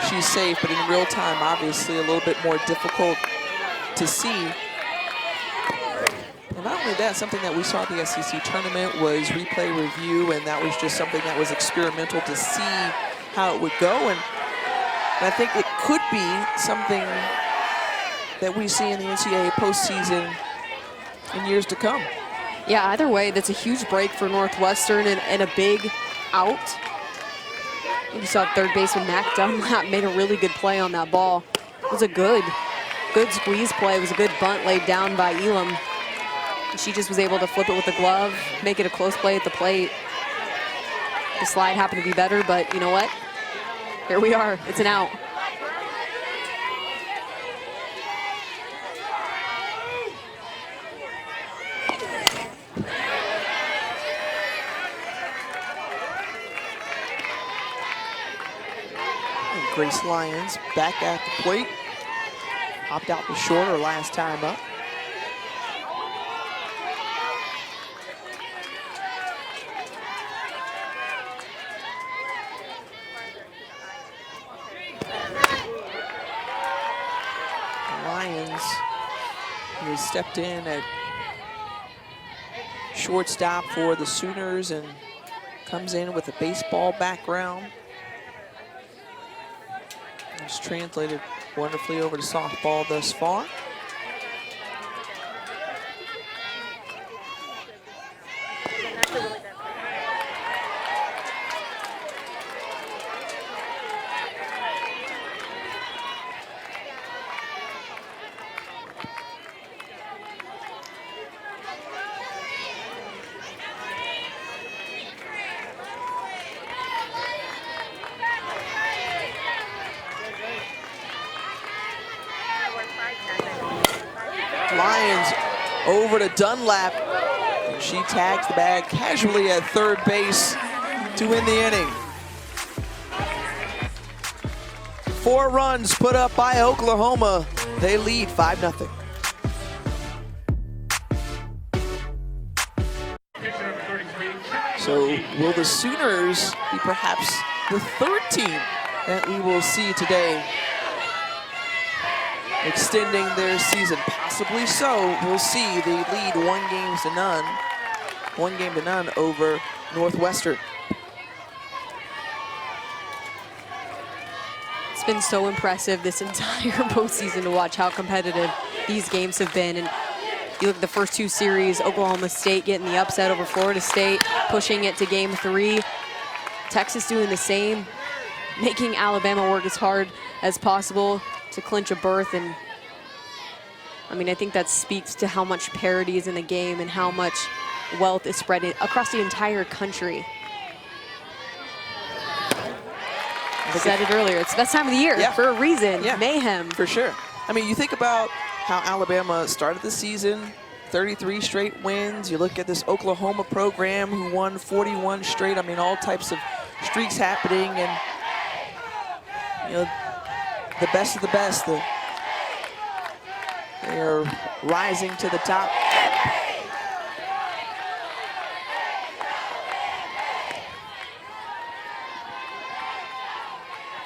she's safe, but in real time, obviously a little bit more difficult to see. And not only that, something that we saw at the SEC tournament was replay review, and that was just something that was experimental to see how it would go. And I think it could be something that we see in the NCAA postseason in years to come. Yeah, either way, that's a huge break for Northwestern and a big out. You saw third baseman Mac Dunlap made a really good play on that ball. It was a good squeeze play. It was a good bunt laid down by Elam. She just was able to flip it with the glove, make it a close play at the plate. The slide happened to be better, but you know what? Here we are. It's an out. Grace Lyons back at the plate. Hopped out the short her last time up. Lyons, who has stepped in at shortstop for the Sooners and comes in with a baseball background. It's translated wonderfully over to softball thus far. Lyons over to Dunlap. And she tags the bag casually at third base to win the inning. 4 runs put up by Oklahoma. They lead 5-0. So will the Sooners be perhaps the third team that we will see today extending their season? Possibly so. We'll see. They lead 1 game to none over Northwestern. It's been so impressive this entire postseason to watch how competitive these games have been. And you look at the first 2 series, Oklahoma State getting the upset over Florida State, pushing it to game 3. Texas doing the same, making Alabama work as hard as possible to clinch a berth. And I mean, I think that speaks to how much parity is in the game and how much wealth is spread across the entire country. I said it earlier, it's the best time of the year for a reason. Mayhem. For sure. I mean, you think about how Alabama started the season, 33 straight wins. You look at this Oklahoma program who won 41 straight. I mean, all types of streaks happening, and you know, the best of the best. They are rising to the top.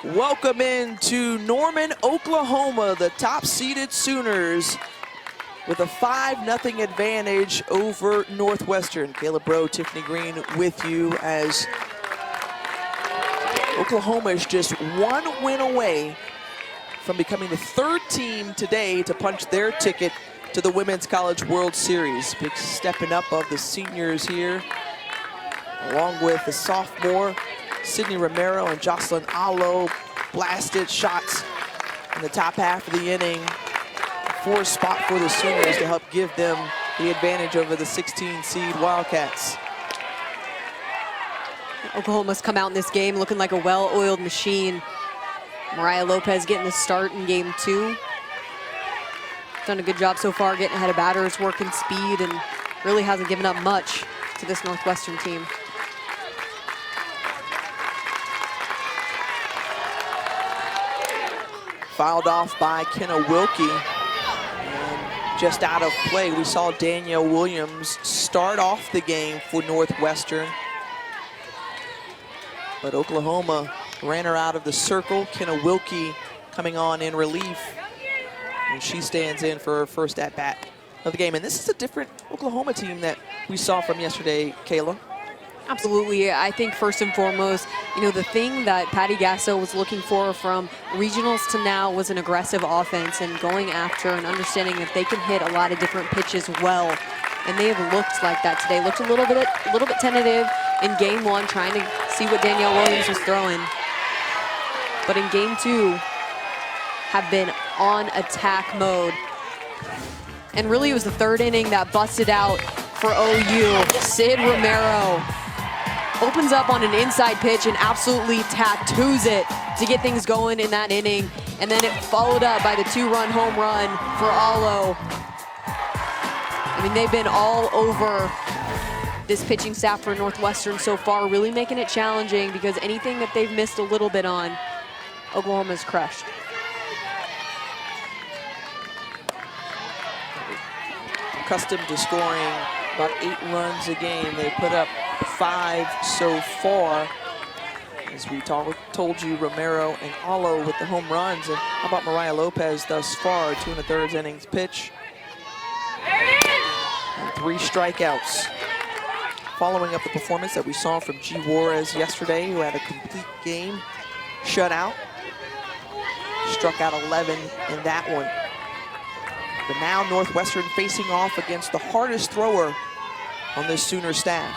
Welcome into Norman, Oklahoma, the top-seeded Sooners with a 5-0 advantage over Northwestern. Caleb Rowe, Tiffany Green with you as Oklahoma is just 1 win away from becoming the 3rd team today to punch their ticket to the Women's College World Series. Big stepping up of the seniors here, along with the sophomore Sydney Romero and Jocelyn Allo. Blasted shots in the top half of the inning. 4th spot for the Sooners to help give them the advantage over the 16-seed Wildcats. Oklahoma's come out in this game looking like a well-oiled machine. Mariah Lopez getting the start in game 2. Done a good job so far getting ahead of batters, working speed, and really hasn't given up much to this Northwestern team. Fouled off by Kenna Wilkie. And just out of play, we saw Danielle Williams start off the game for Northwestern. But Oklahoma ran her out of the circle. Kenna Wilkie coming on in relief. And she stands in for her first at-bat of the game. And this is a different Oklahoma team that we saw from yesterday, Kayla. Absolutely. I think first and foremost, you know, the thing that Patty Gasso was looking for from regionals to now was an aggressive offense and going after and understanding that they can hit a lot of different pitches well. And they have looked like that today. Looked a little bit tentative in game 1, trying to see what Danielle Williams was throwing. But in game 2, have been on attack mode. And really it was the 3rd inning that busted out for OU. Sid Romero opens up on an inside pitch and absolutely tattoos it to get things going in that inning. And then it followed up by the 2-run home run for Allo. I mean, they've been all over this pitching staff for Northwestern so far, really making it challenging because anything that they've missed a little bit on, Oklahoma's crushed. Accustomed to scoring about 8 runs a game. They put up 5 so far. As we told you, Romero and Allo with the home runs. And how about Mariah Lopez thus far? 2 1/3 innings pitch. And 3 strikeouts. Following up the performance that we saw from G. Juarez yesterday, who had a complete game shutout. Struck out 11 in that one. But now Northwestern facing off against the hardest thrower on this Sooner staff.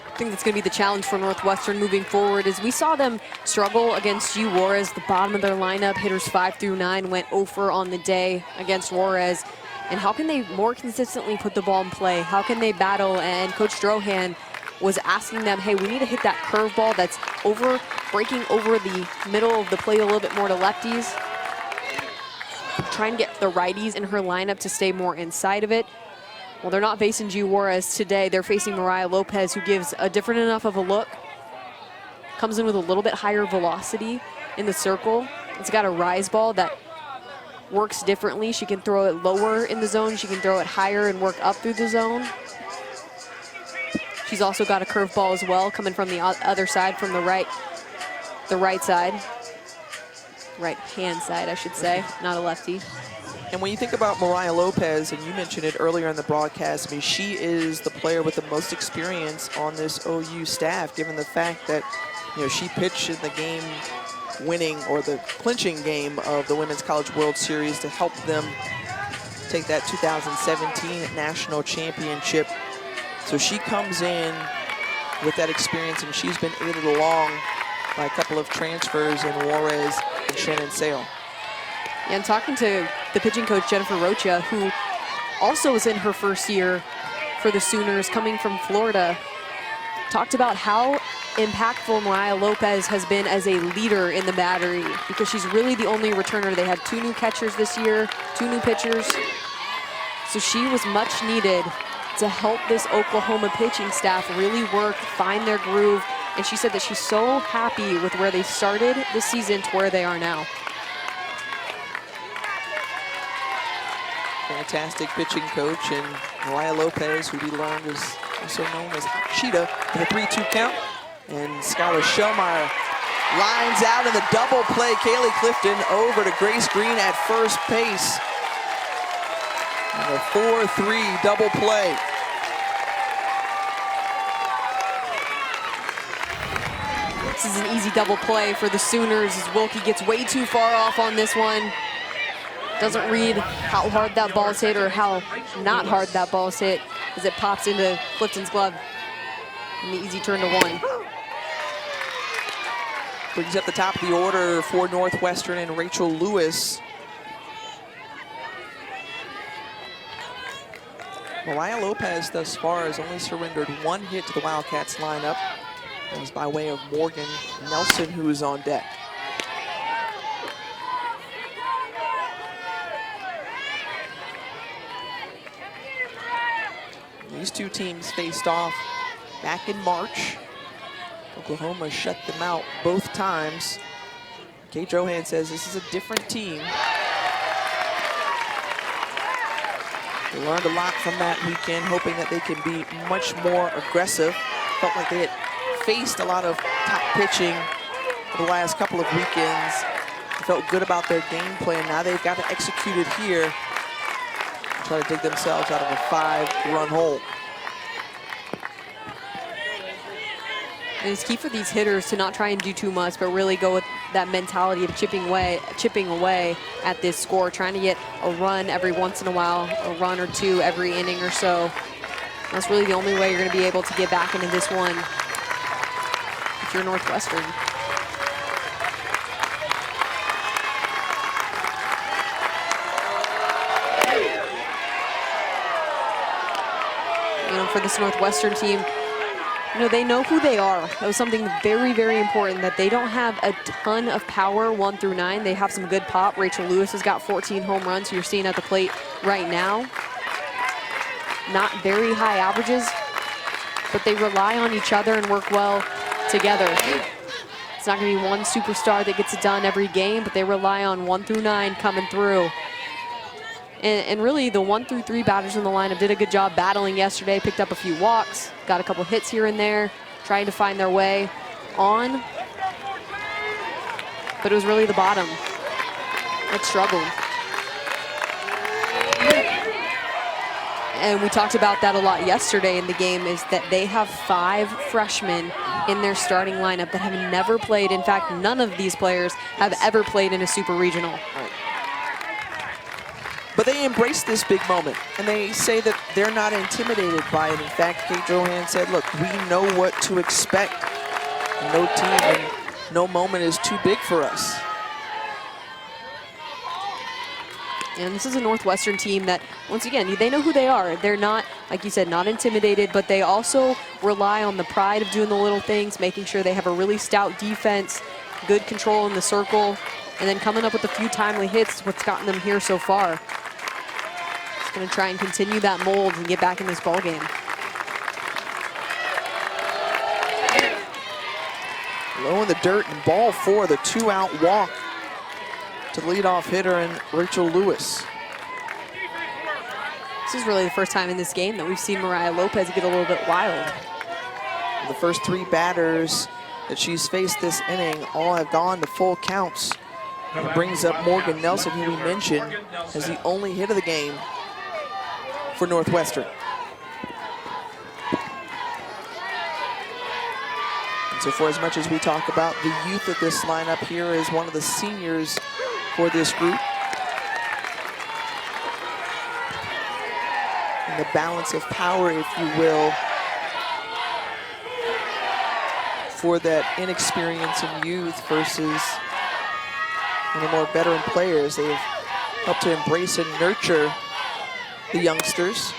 I think that's going to be the challenge for Northwestern moving forward. As we saw them struggle against G. Juarez, the bottom of their lineup, hitters 5 through 9 went 0 for on the day against Juarez. And how can they more consistently put the ball in play? How can they battle? And Coach Drohan was asking them, hey, we need to hit that curveball that's breaking over the middle of the plate a little bit more to lefties. Try and get the righties in her lineup to stay more inside of it. Well, they're not facing G. Juarez today. They're facing Mariah Lopez, who gives a different enough of a look. Comes in with a little bit higher velocity in the circle. It's got a rise ball that works differently. She can throw it lower in the zone. She can throw it higher and work up through the zone. She's also got a curveball as well, coming from the other side, from the right side. Right-hand side, I should say, not a lefty. And when you think about Mariah Lopez, and you mentioned it earlier in the broadcast, I mean, she is the player with the most experience on this OU staff, given the fact that, you know, she pitched in the game-winning or the clinching game of the Women's College World Series to help them take that 2017 national championship. So she comes in with that experience, and she's been aided along by a couple of transfers in Juarez and Shannon Sale. Yeah, and talking to the pitching coach, Jennifer Rocha, who also is in her first year for the Sooners, coming from Florida, talked about how impactful Mariah Lopez has been as a leader in the battery, because she's really the only returner. They had 2 new catchers this year, 2 new pitchers. So she was much needed to help this Oklahoma pitching staff really work, find their groove. And she said that she's so happy with where they started this season to where they are now. Fantastic pitching coach, and Mariah Lopez, who we learned is also known as Cheetah, with a 3-2 count. And Skylar Schellmeyer lines out in the double play. Kaylee Clifton over to Grace Green at first base. And a 4-3 double play. This is an easy double play for the Sooners as Wilkie gets way too far off on this one. Doesn't read how hard that ball's hit or how not hard that ball's hit as it pops into Clifton's glove. And the easy turn to 1. Brings up the top of the order for Northwestern and Rachel Lewis. Mariah Lopez thus far has only surrendered 1 hit to the Wildcats lineup. That was by way of Morgan Nelson, who is on deck. These two teams faced off back in March. Oklahoma shut them out both times. Kate Johan says this is a different team. They learned a lot from that weekend, hoping that they can be much more aggressive. Felt like they had faced a lot of top pitching the last couple of weekends. They felt good about their game plan. Now they've got to execute it here. Try to dig themselves out of a 5-run hole. And it's key for these hitters to not try and do too much, but really go with that mentality of chipping away at this score, trying to get a run every once in a while, a run or two every inning or so. That's really the only way you're going to be able to get back into this one if you're Northwestern. You know, for this Northwestern team, you know, they know who they are. That was something very, very important, that they don't have a ton of power 1 through 9. They have some good pop. Rachel Lewis has got 14 home runs, who you're seeing at the plate right now. Not very high averages, but they rely on each other and work well together. It's not going to be one superstar that gets it done every game, but they rely on 1 through 9 coming through. And really, the 1 through 3 batters in the lineup did a good job battling yesterday, picked up a few walks, got a couple hits here and there, trying to find their way on. But it was really the bottom that struggled. And we talked about that a lot yesterday in the game, is that they have 5 freshmen in their starting lineup that have never played. In fact, none of these players have ever played in a super regional. But they embrace this big moment, and they say that they're not intimidated by it. In fact, Kate Johan said, look, we know what to expect. No team and no moment is too big for us. And this is a Northwestern team that, once again, they know who they are. They're not, like you said, not intimidated, but they also rely on the pride of doing the little things, making sure they have a really stout defense, good control in the circle, and then coming up with a few timely hits is what's gotten them here so far. Just going to try and continue that mold and get back in this ball game. Low in the dirt and ball 4, the 2-out walk to the leadoff hitter and Rachel Lewis. This is really the first time in this game that we've seen Mariah Lopez get a little bit wild. The first 3 batters that she's faced this inning all have gone to full counts. It brings up Morgan Nelson, who we mentioned as the only hit of the game for Northwestern. And so for as much as we talk about the youth of this lineup, here is one of the seniors for this group. And the balance of power, if you will, for that inexperience and youth versus the more veteran players. They've helped to embrace and nurture the youngsters.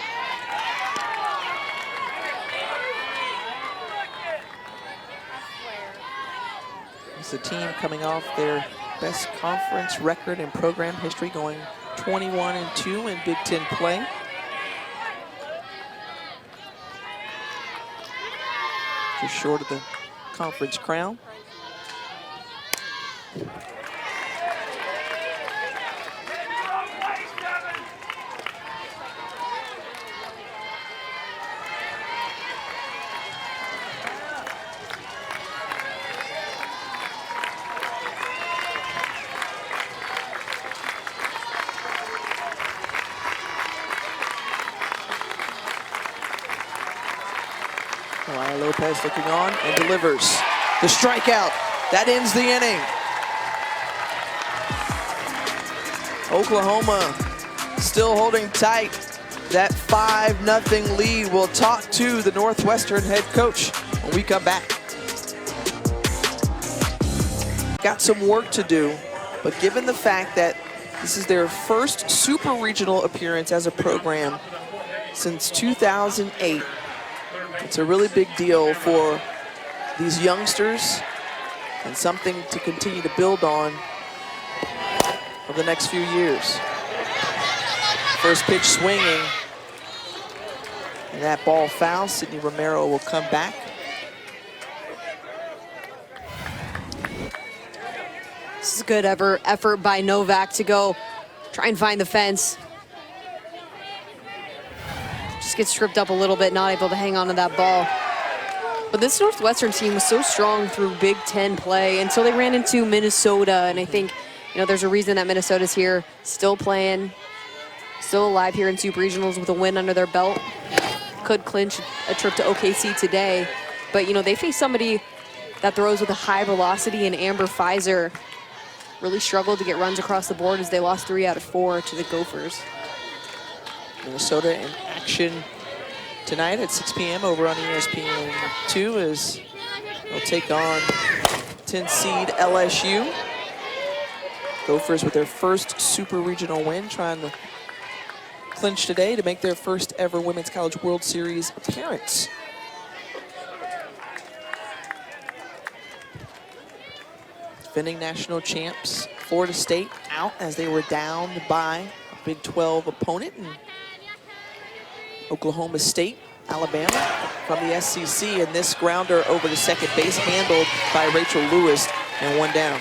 It's a team coming off their best conference record in program history, going 21-2 in Big Ten play. Just short of the conference crown. Lopez looking on and delivers the strikeout. That ends the inning. Oklahoma still holding tight. That 5-0 lead. We'll talk to the Northwestern head coach when we come back. Got some work to do, but given the fact that this is their first super regional appearance as a program, since 2008. It's a really big deal for these youngsters and something to continue to build on over the next few years. First pitch swinging. And that ball foul. Sydney Romero will come back. This is a good effort by Novak to go try and find the fence. Just gets tripped up a little bit, not able to hang on to that ball. But this Northwestern team was so strong through Big Ten play until they ran into Minnesota. And I think, there's a reason that Minnesota's here, still playing, still alive here in Super Regionals with a win under their belt. Could clinch a trip to OKC today. But, they face somebody that throws with a high velocity, and Amber Pfizer really struggled to get runs across the board as they lost 3 out of 4 to the Gophers. Minnesota in action tonight at 6 p.m. over on ESPN2 as they'll take on 10 seed LSU. Gophers with their first Super Regional win, trying to clinch today to make their first ever Women's College World Series appearance. Defending national champs, Florida State out as they were down by a Big 12 opponent. And Oklahoma State, Alabama from the SEC, and this grounder over to second base handled by Rachel Lewis, and 1 down.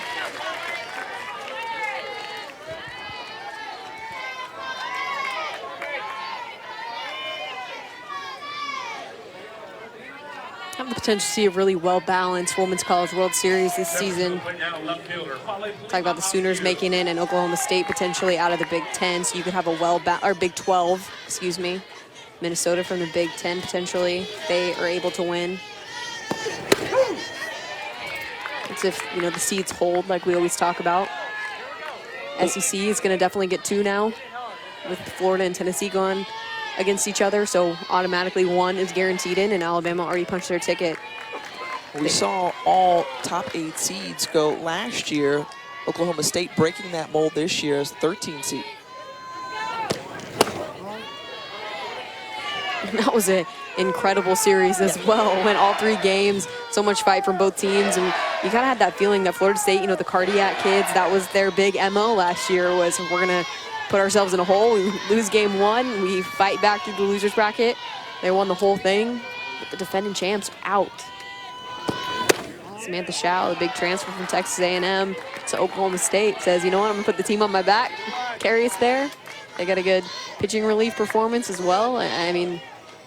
Have the potential to see a really well-balanced Women's College World Series this season. Talk about the Sooners making it and Oklahoma State potentially out of the Big 10, so you could have a Big 12, excuse me. Minnesota from the Big 10 potentially. They are able to win. It's if, the seeds hold like we always talk about. SEC is going to definitely get 2 now with Florida and Tennessee going against each other, so automatically 1 is guaranteed in, and Alabama already punched their ticket. We saw all top 8 seeds go last year. Oklahoma State breaking that mold this year as 13 seed. That was an incredible series as well. Went all 3 games, so much fight from both teams, and you kind of had that feeling that Florida State, the cardiac kids, that was their big MO last year, was we're going to put ourselves in a hole. We lose game 1, we fight back through the losers bracket. They won the whole thing, but the defending champs are out. Samantha Shao, the big transfer from Texas A&M to Oklahoma State, says, you know what, I'm going to put the team on my back, carry us there. They got a good pitching relief performance as well. I mean,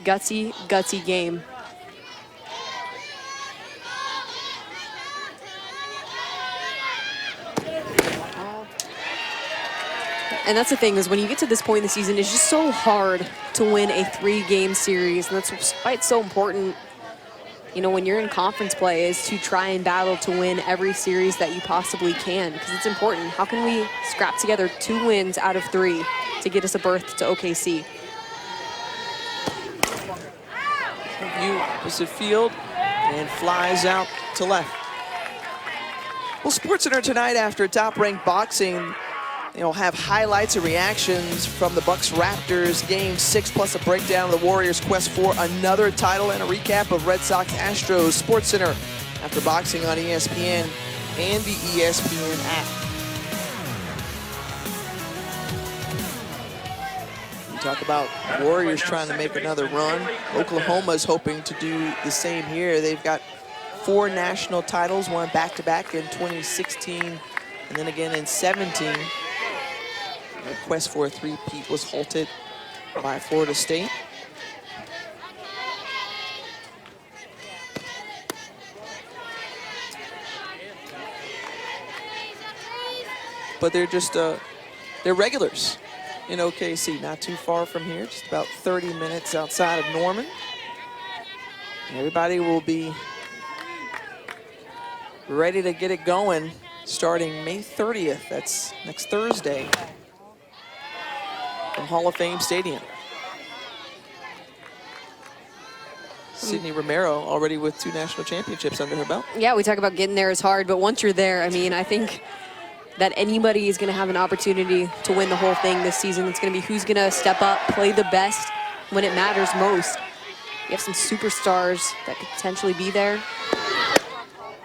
gutsy game. And that's the thing, is when you get to this point in the season, it's just so hard to win a 3-game series. And that's why it's so important, when you're in conference play, is to try and battle to win every series that you possibly can, because it's important. How can we scrap together 2 wins out of 3 to get us a berth to OKC? View opposite field and flies out to left. Well, SportsCenter tonight after top-ranked boxing, have highlights and reactions from the Bucks-Raptors Game 6, plus a breakdown of the Warriors' quest for another title and a recap of Red Sox-Astros. SportsCenter after boxing on ESPN and the ESPN app. We talk about Warriors trying to make another run. Oklahoma's hoping to do the same here. They've got 4 national titles, won back-to-back in 2016 and then again in 17. The quest for a 3-peat was halted by Florida State. But they're just, they're regulars in OKC, not too far from here, just about 30 minutes outside of Norman. Everybody will be ready to get it going starting May 30th. That's next Thursday from Hall of Fame Stadium. Sydney Romero already with 2 national championships under her belt. Yeah, we talk about getting there is hard, but once you're there, I mean, I think that anybody is going to have an opportunity to win the whole thing this season. It's going to be who's going to step up, play the best, when it matters most. You have some superstars that could potentially be there.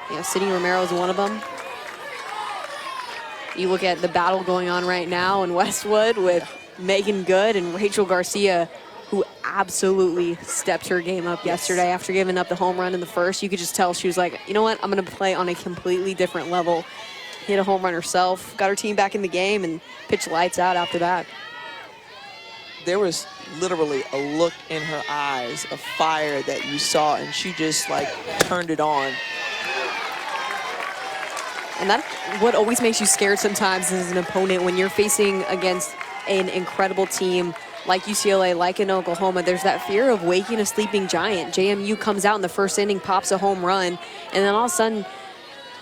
You know, Sydney Romero is one of them. You look at the battle going on right now in Westwood with Megan Good and Rachel Garcia, who absolutely stepped her game up yesterday after giving up the home run in the first. You could just tell she was like, you know what, I'm going to play on a completely different level. Hit a home run herself, got her team back in the game, and pitched lights out after that. There was literally a look in her eyes of fire that you saw, and she just like turned it on. And that's what always makes you scared sometimes as an opponent when you're facing against an incredible team like UCLA, like in Oklahoma. There's that fear of waking a sleeping giant. JMU comes out in the first inning, pops a home run, and then all of a sudden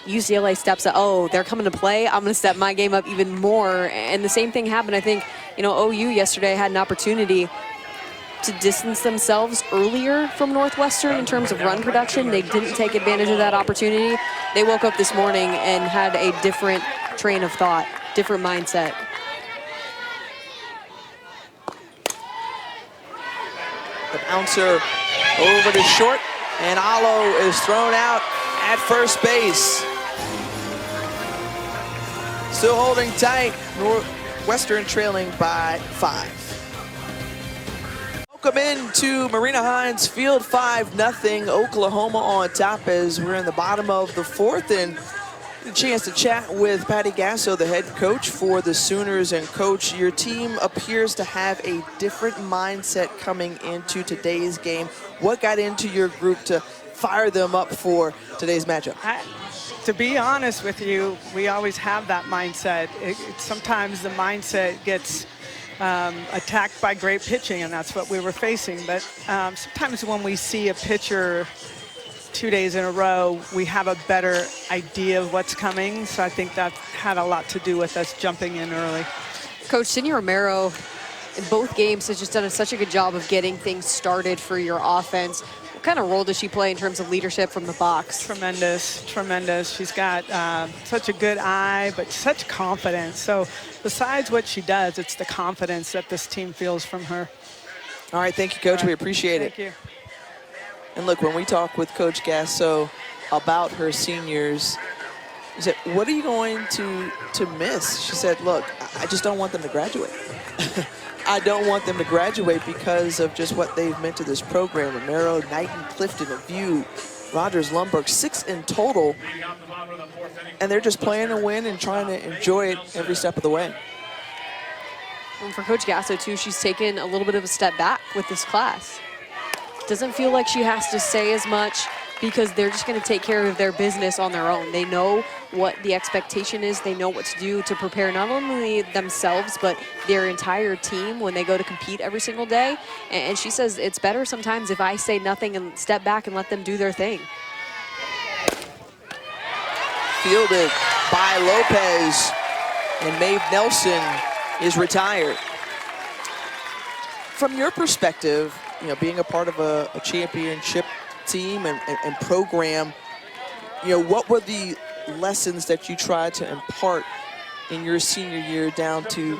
UCLA steps up. Oh, they're coming to play. I'm going to step my game up even more. And the same thing happened. I think, you know, OU yesterday had an opportunity to distance themselves earlier from Northwestern in terms of run production. They didn't take advantage of that opportunity. They woke up this morning and had a different train of thought, different mindset. The bouncer over to short, and Alo is thrown out at first base. Still holding tight, Northwestern trailing by 5. Welcome into Marina Hines Field, 5-0 Oklahoma on top as we're in the bottom of the 4th, and a chance to chat with Patty Gasso, the head coach for the Sooners. And Coach, your team appears to have a different mindset coming into today's game. What got into your group to fire them up for today's matchup? To be honest with you, we always have that mindset. Sometimes the mindset gets attacked by great pitching, and that's what we were facing. But sometimes when we see a pitcher 2 days in a row, we have a better idea of what's coming. So I think that had a lot to do with us jumping in early. Coach, Sydney Romero in both games has just done such a good job of getting things started for your offense. What kind of role does she play in terms of leadership from the box? Tremendous, tremendous. She's got such a good eye, but such confidence. So besides what she does, it's the confidence that this team feels from her. All right, thank you, Coach. We appreciate it. Thank you. And look, when we talk with Coach Gasso about her seniors, he said, what are you going to miss? She said, look, I just don't want them to graduate. I don't want them to graduate because of just what they've meant to this program. Romero, Knighton, Clifton, View, Rogers, Lumberg, 6 in total. And they're just playing to win and trying to enjoy it every step of the way. And for Coach Gasso, too, she's taken a little bit of a step back with this class. Doesn't feel like she has to say as much because they're just going to take care of their business on their own. They know what the expectation is. They know what to do to prepare not only themselves, but their entire team when they go to compete every single day. And she says it's better sometimes if I say nothing and step back and let them do their thing. Fielded by Lopez, and Maeve Nelson is retired. From your perspective, you know, being a part of a championship team and program, you know, what were the lessons that you tried to impart in your senior year down to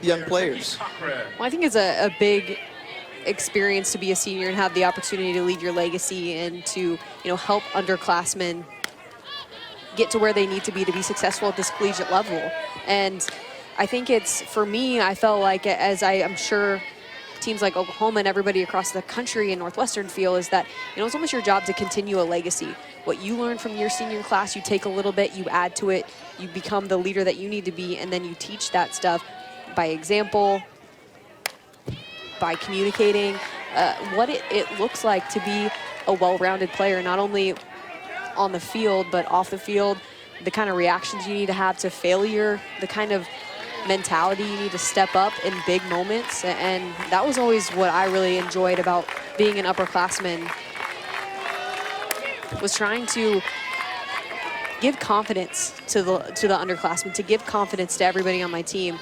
young players? Well, I think it's a big experience to be a senior and have the opportunity to leave your legacy and to, you know, help underclassmen get to where they need to be successful at this collegiate level. And I think it's, for me, I felt like, as I'm sure teams like Oklahoma and everybody across the country and Northwestern feel, is that, you know, it's almost your job to continue a legacy. What you learn from your senior class, you take a little bit, you add to it, you become the leader that you need to be, and then you teach that stuff by example, by communicating what it looks like to be a well-rounded player, not only on the field, but off the field, the kind of reactions you need to have to failure, the kind of mentality you need to step up in big moments. And that was always what I really enjoyed about being an upperclassman, was trying to give confidence to the underclassmen, to give confidence to everybody on my team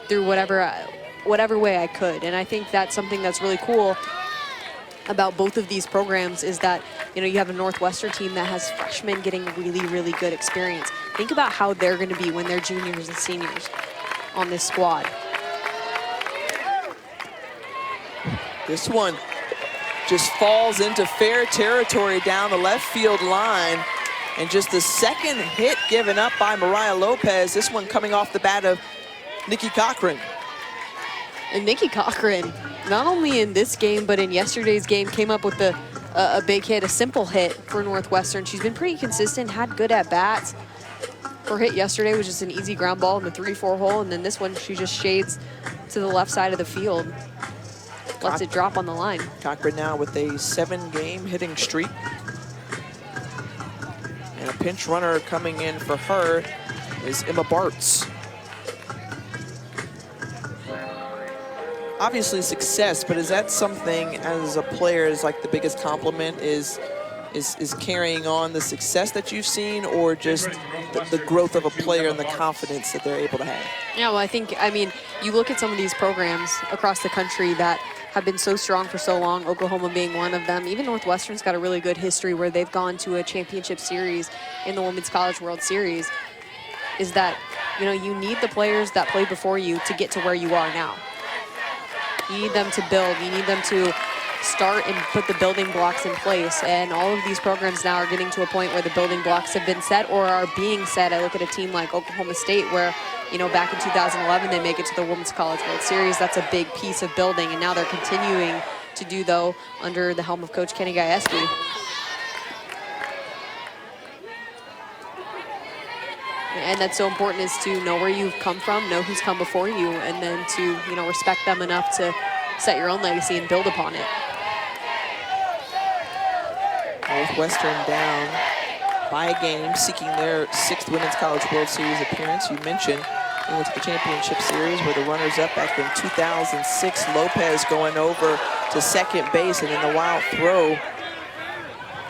through whatever way I could. And I think that's something that's really cool about both of these programs, is that, you know, you have a Northwestern team that has freshmen getting really, really good experience. Think about how they're going to be when they're juniors and seniors on this squad. This one just falls into fair territory down the left field line. And just the second hit given up by Mariah Lopez. This one coming off the bat of Nikki Cochran. And Nikki Cochran, not only in this game, but in yesterday's game, came up with a big hit, a simple hit for Northwestern. She's been pretty consistent, had good at-bats. Her hit yesterday was just an easy ground ball in the 3-4 hole, and then this one, she just shades to the left side of the field. Lets it drop on the line. Cochran now with a 7-game hitting streak. And a pinch runner coming in for her is Emma Bartz. Obviously success, but is that something as a player is like the biggest compliment is carrying on the success that you've seen, or just the growth of a player and the confidence that they're able to have? Yeah, well, I mean, you look at some of these programs across the country that have been so strong for so long, Oklahoma being one of them. Even Northwestern's got a really good history where they've gone to a championship series in the Women's College World Series, is that, you know, you need the players that played before you to get to where you are now. You need them to build. You need them to start and put the building blocks in place. And all of these programs now are getting to a point where the building blocks have been set or are being set. I look at a team like Oklahoma State where, you know, back in 2011, they make it to the Women's College World Series. That's a big piece of building. And now they're continuing to do, though, under the helm of Coach Kenny Gajewski. And that's so important, is to know where you've come from, know who's come before you, and then to, you know, respect them enough to set your own legacy and build upon it. Northwestern down by a game, seeking their 6th Women's College World Series appearance. You mentioned they went to the championship series where the runners-up back in 2006. Lopez going over to second base, and then the wild throw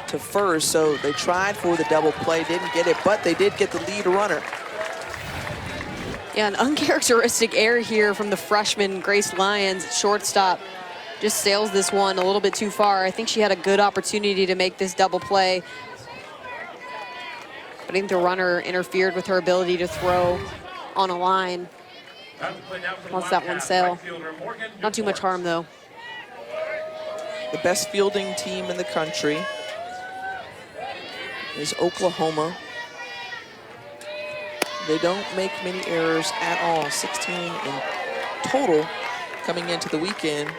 to first. So they tried for the double play, didn't get it, but they did get the lead runner. Yeah, an uncharacteristic error here from the freshman Grace Lyons, shortstop. Just sails this one a little bit too far. I think she had a good opportunity to make this double play, but I think the runner interfered with her ability to throw on a line. Wants that one sail. Not too much harm, though. The best fielding team in the country is Oklahoma. They don't make many errors at all, 16 in total coming into the weekend.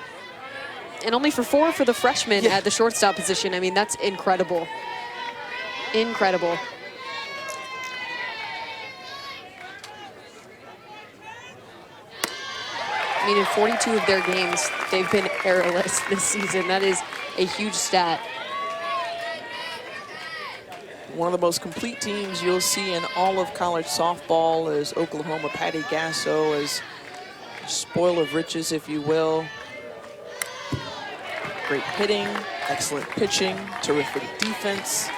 And only for 4 for the freshman at the shortstop position. I mean, that's incredible. Incredible. I mean, in 42 of their games, they've been errorless this season. That is a huge stat. One of the most complete teams you'll see in all of college softball is Oklahoma. Patty Gasso is spoil of riches, if you will. Great hitting, excellent pitching, terrific defense.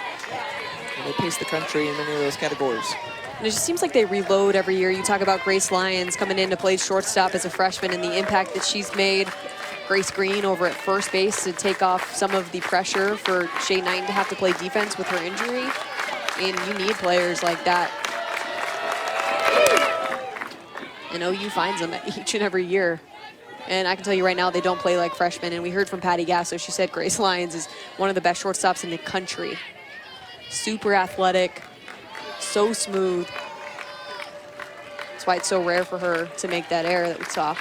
And they pace the country in many of those categories. And it just seems like they reload every year. You talk about Grace Lyons coming in to play shortstop as a freshman and the impact that she's made. Grace Green over at first base to take off some of the pressure for Shay Knighton to have to play defense with her injury. And you need players like that. And OU finds them each and every year. And I can tell you right now, they don't play like freshmen. And we heard from Patty Gasso, she said Grace Lyons is one of the best shortstops in the country. Super athletic, so smooth. That's why it's so rare for her to make that error that we saw.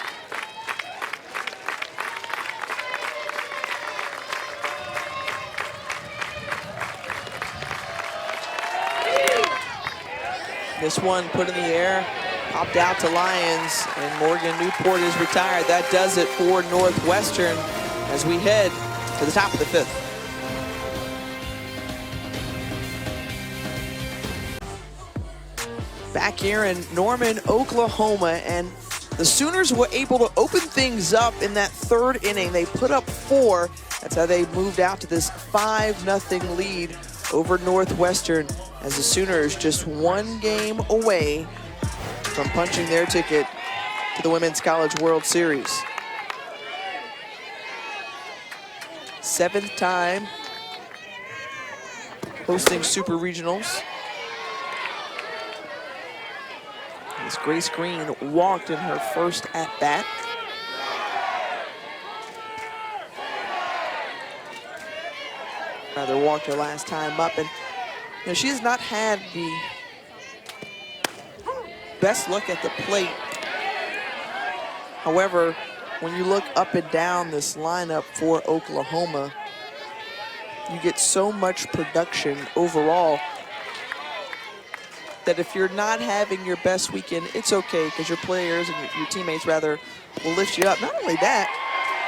This one put in the air, popped out to Lyons, and Morgan Newport is retired. That does it for Northwestern as we head to the top of the 5th. Back here in Norman, Oklahoma, and the Sooners were able to open things up in that 3rd inning. They put up 4. That's how they moved out to this 5-0 lead over Northwestern, as the Sooners just 1 game away from punching their ticket to the Women's College World Series. 7th time hosting Super Regionals. As Grace Green walked in her first at-bat. rather walked her last time up. And you know, she has not had the best look at the plate. However, when you look up and down this lineup for Oklahoma, you get so much production overall that if you're not having your best weekend, it's okay, because your players and your teammates rather will lift you up. Not only that,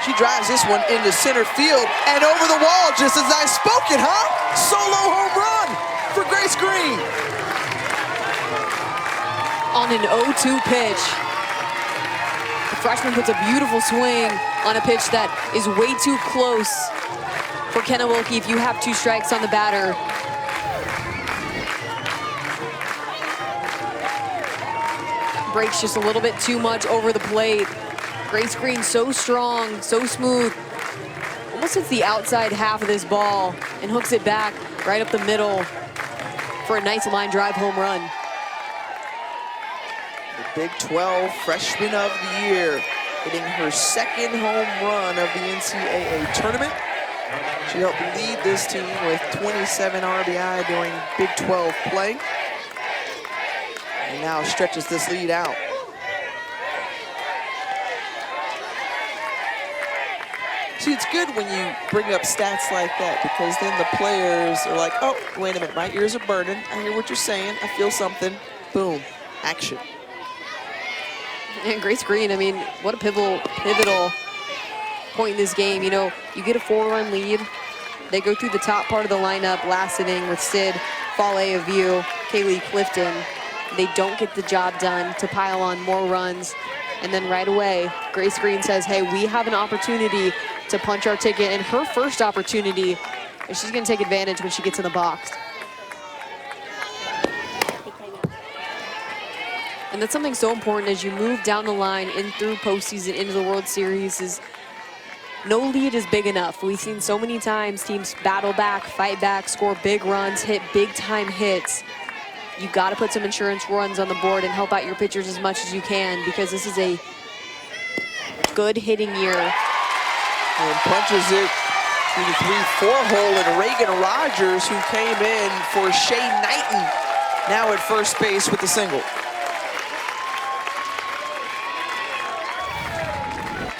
she drives this one into center field and over the wall, just as I spoke it, huh? Solo home run for Grace Green. On an 0-2 pitch, the freshman puts a beautiful swing on a pitch that is way too close for Kenna Wilkie if you have 2 strikes on the batter. Breaks just a little bit too much over the plate. Grace Green so strong, so smooth. Almost hits the outside half of this ball and hooks it back right up the middle for a nice line drive home run. The Big 12 Freshman of the Year, hitting her 2nd home run of the NCAA tournament. She helped lead this team with 27 RBI during Big 12 play. And now stretches this lead out. See, it's good when you bring up stats like that, because then the players are like, oh, wait a minute, my ears are burning. I hear what you're saying. I feel something. Boom, action. And Grace Green, I mean, what a pivotal point in this game. You know, you get a 4-run lead. They go through the top part of the lineup last inning with Sid, Fale of View, Kaylee Clifton. They don't get the job done to pile on more runs. And then right away, Grace Green says, hey, we have an opportunity to punch our ticket. And her first opportunity, and she's going to take advantage when she gets in the box. And that's something so important as you move down the line in through postseason into the World Series is no lead is big enough. We've seen so many times teams battle back, fight back, score big runs, hit big time hits. You got to put some insurance runs on the board and help out your pitchers as much as you can, because this is a good hitting year. And punches it through the 3-4 hole, and Reagan Rogers, who came in for Shay Knighton, now at first base with the single.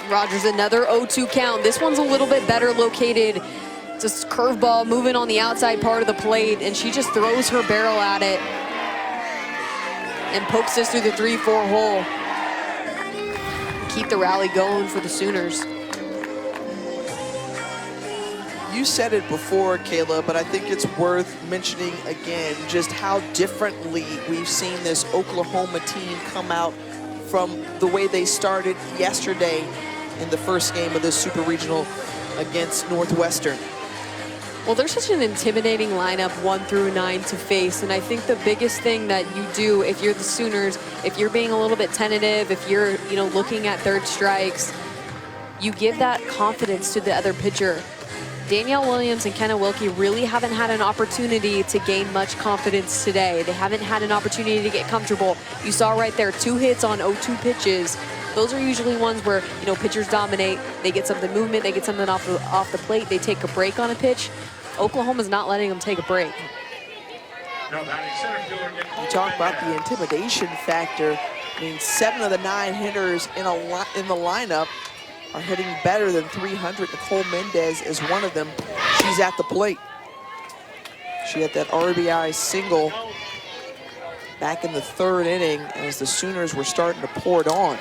Rogers, another 0-2 count. This one's a little bit better located. It's a curveball moving on the outside part of the plate, and she just throws her barrel at it and pokes this through the 3-4 hole. Keep the rally going for the Sooners. You said it before, Kayla, but I think it's worth mentioning again just how differently we've seen this Oklahoma team come out from the way they started yesterday in the first game of this Super Regional against Northwestern. Well, there's such an intimidating lineup 1 through 9 to face, and I think the biggest thing that you do if you're the Sooners, if you're being a little bit tentative, if you're looking at third strikes, you give that confidence to the other pitcher. Danielle Williams and Kenna Wilkie really haven't had an opportunity to gain much confidence today. They haven't had an opportunity to get comfortable. You saw right there 2 hits on 0-2 pitches. Those are usually ones where pitchers dominate. They get something movement, they get something off the plate, they take a break on a pitch. Oklahoma's not letting them take a break. You talk about the intimidation factor. I mean, 7 of the 9 hitters in the lineup are hitting better than 300. Nicole Mendez is one of them. She's at the plate. She had that RBI single back in the 3rd inning as the Sooners were starting to pour it on.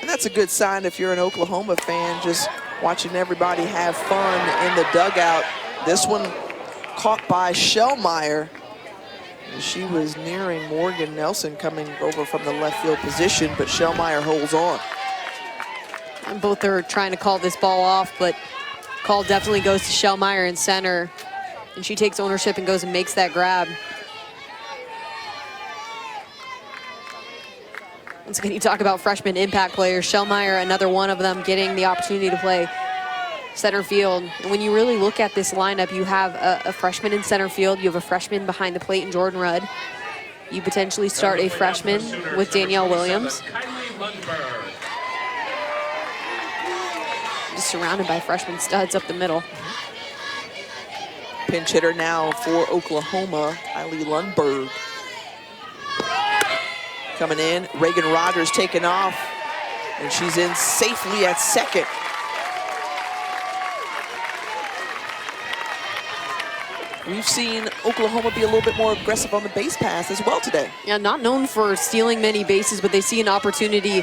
And that's a good sign if you're an Oklahoma fan, just watching everybody have fun in the dugout. This one caught by Shellmeyer. She was nearing Morgan Nelson coming over from the left field position, but Shellmeyer holds on. And both are trying to call this ball off, but call definitely goes to Shellmeyer in center. And she takes ownership and goes and makes that grab. Once again, you talk about freshman impact players. Shellmeyer, another one of them, getting the opportunity to play center field. And when you really look at this lineup, you have a freshman in center field. You have a freshman behind the plate in Jordan Rudd. You potentially start a freshman with Danielle Williams. Just surrounded by freshman studs up the middle. Pinch hitter now for Oklahoma, Kylie Lundberg. Coming in, Reagan Rogers taking off, and she's in safely at second. We've seen Oklahoma be a little bit more aggressive on the base pass as well today. Yeah, not known for stealing many bases, but they see an opportunity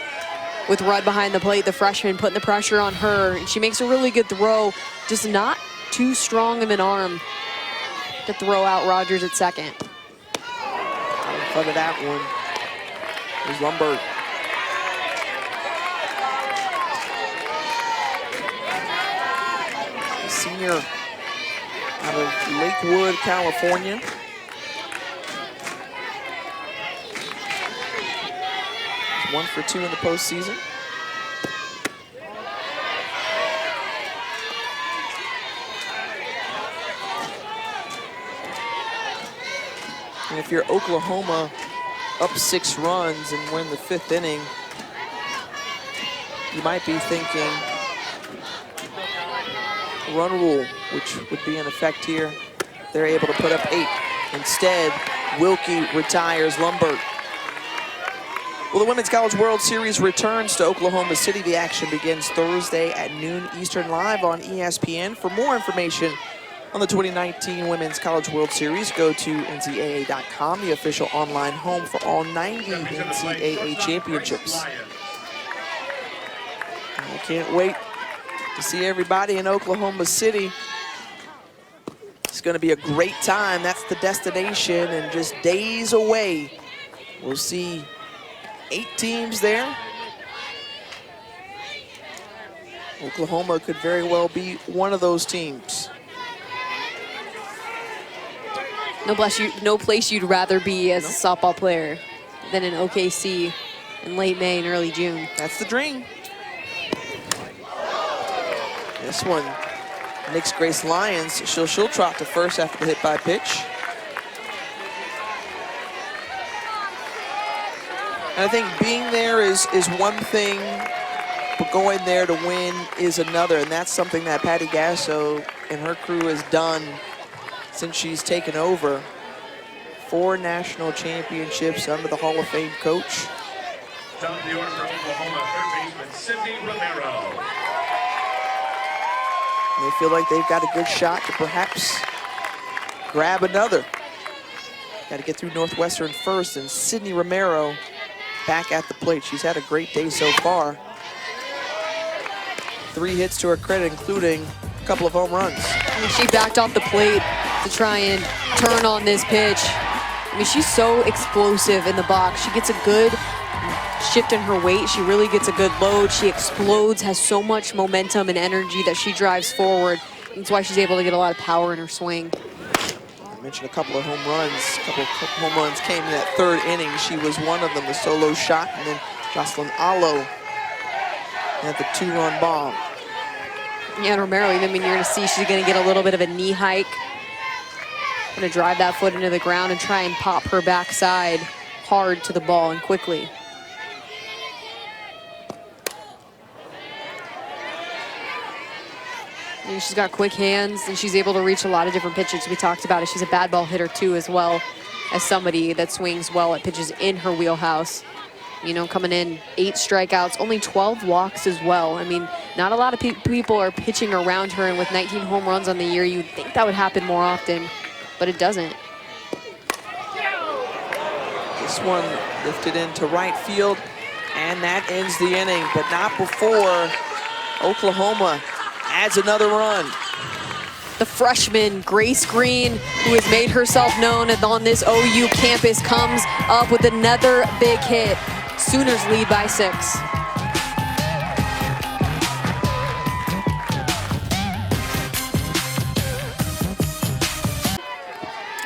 with Rudd behind the plate, the freshman, putting the pressure on her. And she makes a really good throw, just not too strong of an arm to throw out Rogers at second. In front of that one is Lundberg. Senior out of Lakewood, California. He's 1 for 2 in the postseason. And if you're Oklahoma up 6 runs and win the 5th inning, you might be thinking run rule, which would be in effect here. They're able to put up 8. Instead, Wilkie retires Lundberg. Well, the Women's College World Series returns to Oklahoma City. The action begins Thursday at noon Eastern, live on ESPN. For more information on the 2019 Women's College World Series, go to NCAA.com, the official online home for all 90 NCAA championships. I can't wait to see everybody in Oklahoma City. It's going to be a great time. That's the destination, and just days away, we'll see 8 teams there. Oklahoma could very well be one of those teams. No place you'd rather be as a softball player than in OKC in late May and early June. That's the dream. This one, Nix Grace Lyons, she'll trot to first after the hit by pitch. And I think being there is one thing, but going there to win is another. And that's something that Patty Gasso and her crew has done since she's taken over. 4 national championships under the Hall of Fame coach. Top of the order for Oklahoma, third baseman Sydney Romero. They feel like they've got a good shot to perhaps grab another. Got to get through Northwestern first, and Sydney Romero back at the plate. She's had a great day so far. 3 hits to her credit, including a couple of home runs. I mean, she backed off the plate to try and turn on this pitch. I mean, she's so explosive in the box. She gets a good shift in her weight. She really gets a good load. She explodes, has so much momentum and energy that she drives forward. That's why she's able to get a lot of power in her swing. I mentioned a couple of home runs. A couple of home runs came in that 3rd inning. She was one of them, the solo shot, and then Jocelyn Allo had the 2-run bomb. Yeah, and Romero, even when you're going to see she's going to get a little bit of a knee hike. Going to drive that foot into the ground and try and pop her backside hard to the ball and quickly. And she's got quick hands, and she's able to reach a lot of different pitches. We talked about it. She's a bad ball hitter, too, as well as somebody that swings well at pitches in her wheelhouse. You know, coming in 8 strikeouts, only 12 walks as well. I mean, not a lot of people are pitching around her, and with 19 home runs on the year, you'd think that would happen more often, but it doesn't. This one lifted into right field, and that ends the inning, but not before Oklahoma adds another run. The freshman, Grace Green, who has made herself known on this OU campus, comes up with another big hit. Sooners lead by 6.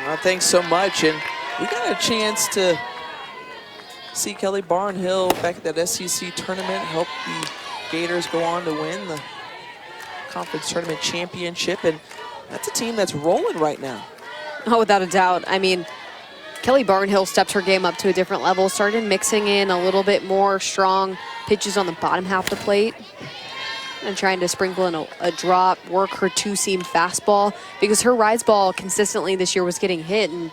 Well, thanks so much, and we got a chance to see Kelly Barnhill back at that SEC tournament, help the Gators go on to win the conference tournament championship, and that's a team that's rolling right now. Oh, without a doubt. I mean, Kelly Barnhill stepped her game up to a different level, started mixing in a little bit more strong pitches on the bottom half of the plate and trying to sprinkle in a drop, work her two-seam fastball, because her rise ball consistently this year was getting hit. And,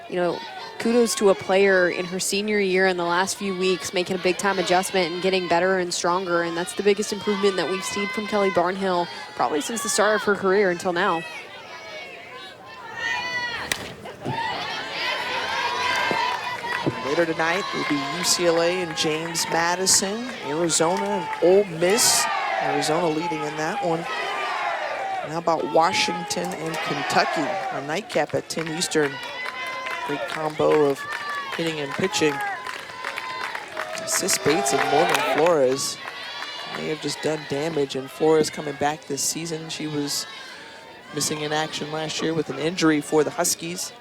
you know, kudos to a player in her senior year in the last few weeks making a big-time adjustment and getting better and stronger, and that's the biggest improvement that we've seen from Kelly Barnhill probably since the start of her career until now. Later tonight will be UCLA and James Madison, Arizona and Ole Miss. Arizona leading in that one. And how about Washington and Kentucky? A nightcap at 10 Eastern. Great combo of hitting and pitching. Sis Bates and Morgan Flores may have just done damage, and Flores coming back this season. She was missing in action last year with an injury for the Huskies.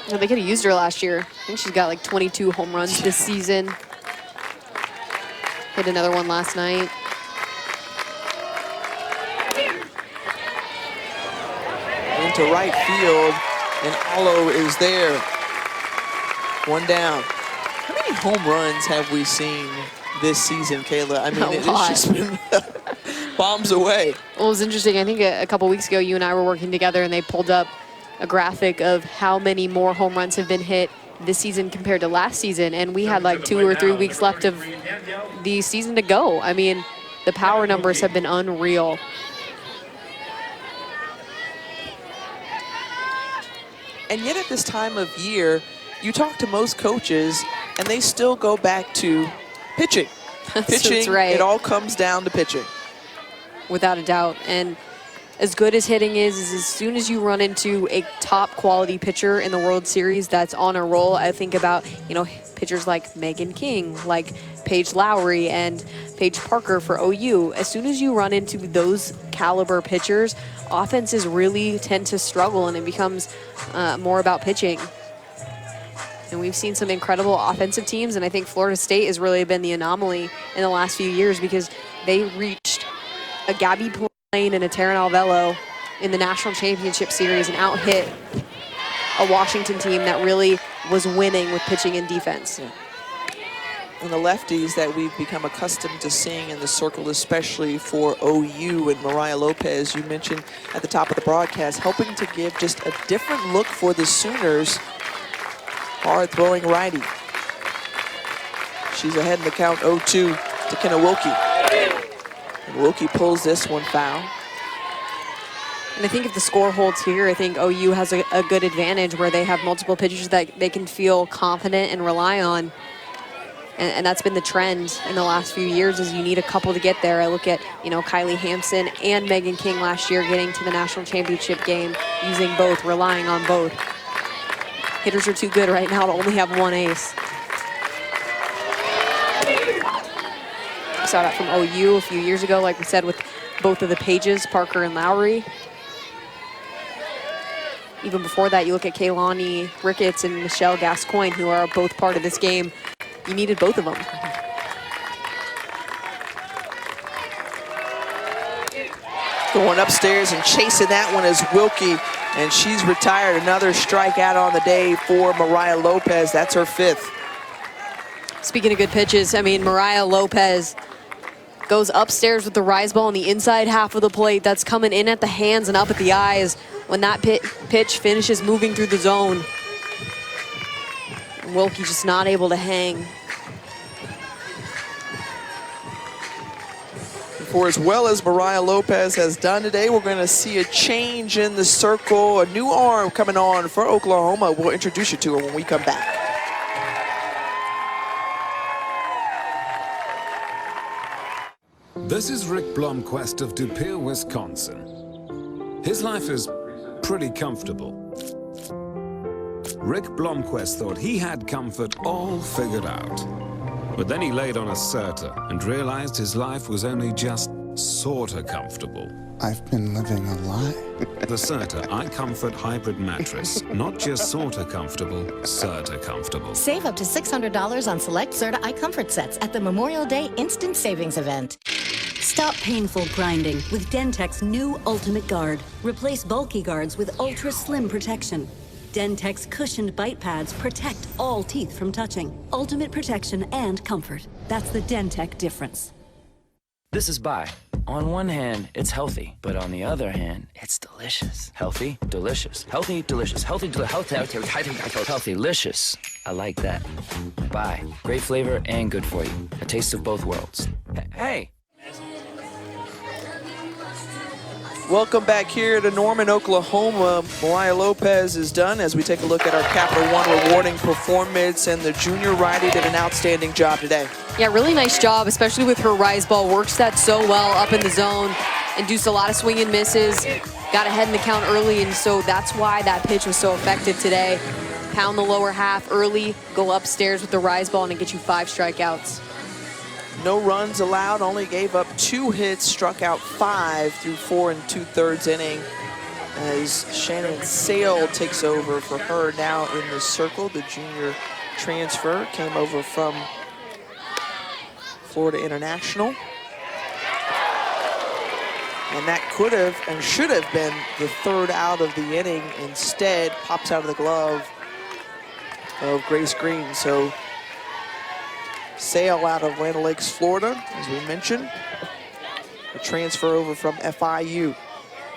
Well, they could have used her last year. I think she's got like 22 home runs this season. Hit another one last night. Into right field, and Allo is there. One down. How many home runs have we seen this season, Kayla? I mean, it's just been bombs away. Well, it was interesting. I think a couple weeks ago, you and I were working together, and they pulled up a graphic of how many more home runs have been hit this season compared to last season, and we had like 2 or 3 weeks left of the season to go. I mean, the power numbers have been unreal. And yet at this time of year, you talk to most coaches, and they still go back to pitching. Pitching, That's right. It all comes down to pitching. Without a doubt. And as good as hitting is as soon as you run into a top quality pitcher in the World Series that's on a roll, I think about, you know, pitchers like Megan King, like Paige Lowry and Paige Parker for OU. As soon as you run into those caliber pitchers, offenses really tend to struggle, and it becomes more about pitching. And we've seen some incredible offensive teams, and I think Florida State has really been the anomaly in the last few years because they reached a Gabby Plain and a Taryn Alvello in the National Championship Series and out-hit a Washington team that really was winning with pitching and defense. Yeah. And the lefties that we've become accustomed to seeing in the circle, especially for OU and Mariah Lopez, you mentioned at the top of the broadcast, helping to give just a different look for the Sooners. Hard-throwing righty. She's ahead in the count 0-2 to Kenna Wilkie. And Wilkie pulls this one foul. And I think if the score holds here, I think OU has a good advantage where they have multiple pitchers that they can feel confident and rely on. And that's been the trend in the last few years, is you need a couple to get there. I look at, you know, Kylie Hampson and Megan King last year getting to the national championship game, using both, relying on both. Hitters are too good right now to only have one ace. We saw that from OU a few years ago, like we said, with both of the Pages, Parker and Lowry. Even before that, you look at Kaylani Ricketts and Michelle Gascoigne, who are both part of this game. You needed both of them. Going upstairs and chasing that one is Wilkie, and she's retired. Another strikeout on the day for Mariah Lopez. That's her 5th. Speaking of good pitches, I mean, Mariah Lopez goes upstairs with the rise ball on the inside half of the plate. That's coming in at the hands and up at the eyes when that pitch finishes moving through the zone. Wilkie just not able to hang. For as well as Mariah Lopez has done today, we're going to see a change in the circle. A new arm coming on for Oklahoma. We'll introduce you to her when we come back. This is Rick Blomquist of De Pere, Wisconsin. His life is pretty comfortable. Rick Blomquist thought he had comfort all figured out. But then he laid on a Serta and realized his life was only just sorta comfortable. I've been living a lie. The Serta iComfort Hybrid Mattress. Not just sorta comfortable, Serta comfortable. Save up to $600 on select Serta iComfort sets at the Memorial Day Instant Savings Event. Stop painful grinding with Dentek's new Ultimate Guard. Replace bulky guards with ultra slim protection. Dentek's cushioned bite pads protect all teeth from touching. Ultimate protection and comfort. That's the Dentek difference. This is Bai. On one hand, it's healthy, but on the other hand, it's delicious. Healthy, delicious. Healthy, delicious. Healthy, healthy-licious. I like that. Bai. Great flavor and good for you. A taste of both worlds. Hey! Welcome back here to Norman, Oklahoma. Mariah Lopez is done as we take a look at our Capital One rewarding performance, and the junior righty did an outstanding job today. Yeah, really nice job, especially with her rise ball. Works that so well up in the zone, induced a lot of swing and misses, got ahead in the count early, and so that's why that pitch was so effective today. Pound the lower half early, go upstairs with the rise ball, and it gets you 5 strikeouts. No runs allowed, only gave up 2 hits, struck out 5 through 4 2/3 inning as Shannon Sale takes over for her now in the circle. The junior transfer came over from Florida International. And that could have and should have been the 3rd out of the inning. Instead, pops out of the glove of Grace Green. So Sale out of Land Lakes, Florida, as we mentioned. A transfer over from FIU.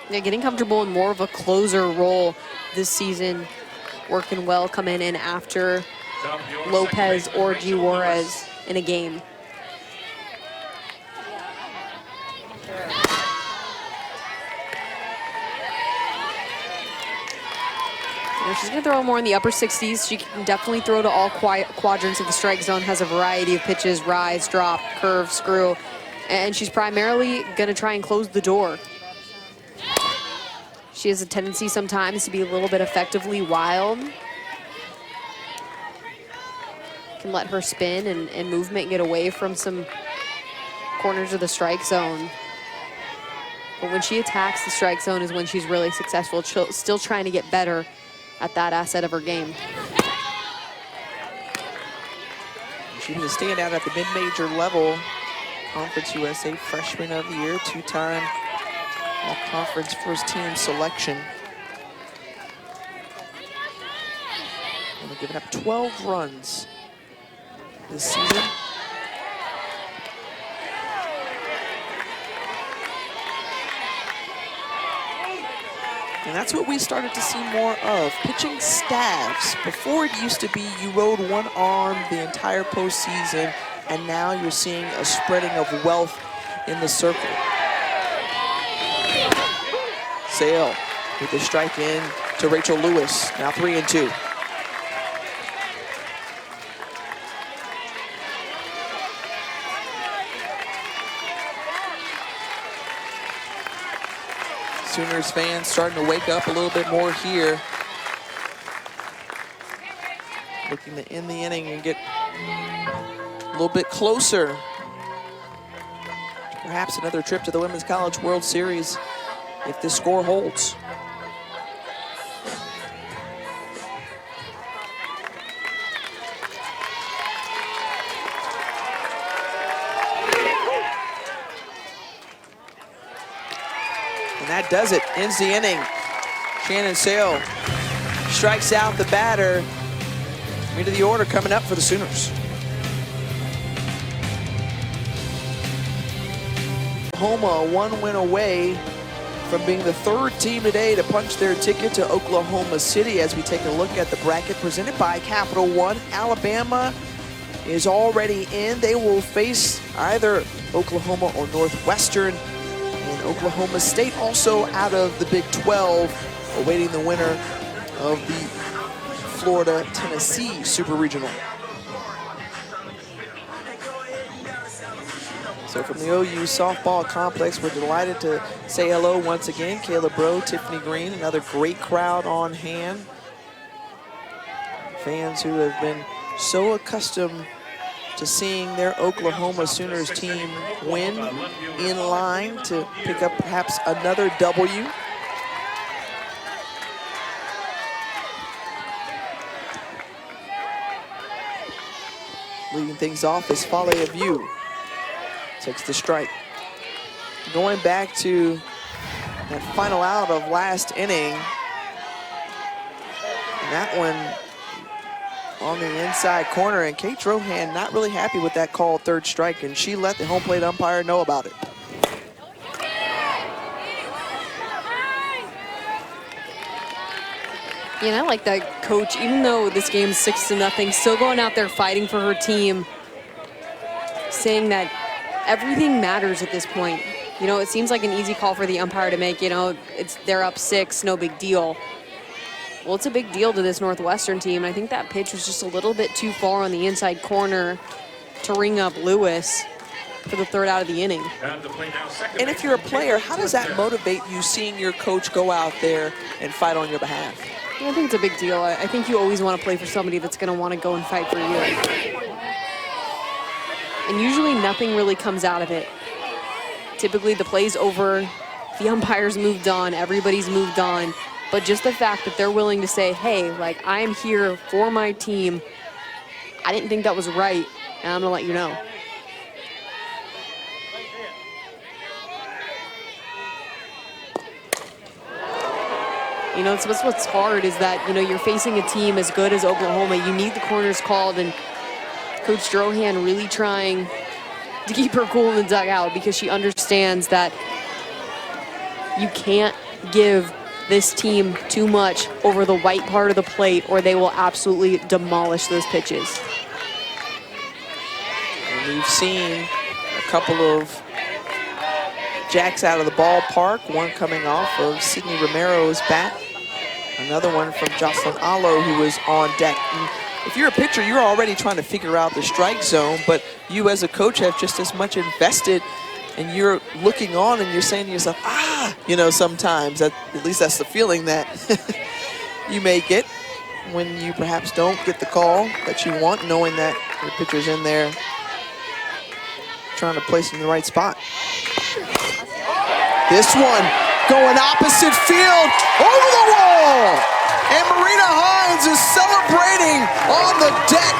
Yeah, getting comfortable in more of a closer role this season. Working well, coming in after Lopez or G. Juarez in a game. She's going to throw more in the upper 60s. She can definitely throw to all quadrants of the strike zone, has a variety of pitches, rise, drop, curve, screw, and she's primarily going to try and close the door. She has a tendency sometimes to be a little bit effectively wild. Can let her spin and movement get away from some corners of the strike zone. But when she attacks the strike zone is when she's really successful, still trying to get better at that asset of her game. She was a standout at the mid-major level. Conference USA Freshman of the Year, 2-time All-Conference first team selection. And they're giving up 12 runs this season. And that's what we started to see more of, pitching staffs. Before it used to be you rode one arm the entire postseason, and now you're seeing a spreading of wealth in the circle. Sale with the strike in to Rachel Lewis, now 3-2. Sooners fans starting to wake up a little bit more here. Looking to end the inning and get a little bit closer. Perhaps another trip to the Women's College World Series if this score holds. And that does it, ends the inning. Shannon Sale strikes out the batter. Into the order coming up for the Sooners. Oklahoma 1 win away from being the 3rd team today to punch their ticket to Oklahoma City as we take a look at the bracket presented by Capital One. Alabama is already in. They will face either Oklahoma or Northwestern. Oklahoma State also out of the Big 12, awaiting the winner of the Florida-Tennessee Super Regional. So from the OU softball complex, we're delighted to say hello once again. Kayla Bro, Tiffany Green, another great crowd on hand. Fans who have been so accustomed to seeing their Oklahoma Sooners team win, in line to pick up perhaps another W. Leading things off is Folly of You. Takes the strike. Going back to that final out of last inning. And that one on the inside corner, and Kate Drohan not really happy with that call, third strike, and she let the home plate umpire know about it. Yeah, and I like that coach, even though this game's 6-0, still going out there fighting for her team, saying that everything matters at this point. You know, it seems like an easy call for the umpire to make. You know, they're up 6, no big deal. Well, it's a big deal to this Northwestern team. I think that pitch was just a little bit too far on the inside corner to ring up Lewis for the third out of the inning. And if you're a player, how does that motivate you seeing your coach go out there and fight on your behalf? Yeah, I think it's a big deal. I think you always want to play for somebody that's going to want to go and fight for you. And usually nothing really comes out of it. Typically the play's over, the umpire's moved on, everybody's moved on. But just the fact that they're willing to say, hey, like, I'm here for my team. I didn't think that was right, and I'm gonna let you know. You know, what's hard is that, you know, you're facing a team as good as Oklahoma. You need the corners called, and Coach Drohan really trying to keep her cool in the dugout because she understands that you can't give this team too much over the white part of the plate or they will absolutely demolish those pitches. And we've seen a couple of jacks out of the ballpark, one coming off of Sydney Romero's bat, another one from Jocelyn Allo, who was on deck. And if you're a pitcher, you're already trying to figure out the strike zone, but you as a coach have just as much invested, and you're looking on and you're saying to yourself, you know, sometimes, at least that's the feeling that you may get when you perhaps don't get the call that you want, knowing that your pitcher's in there trying to place in the right spot. This one going opposite field, over the wall! And Marina Hines is celebrating on the deck.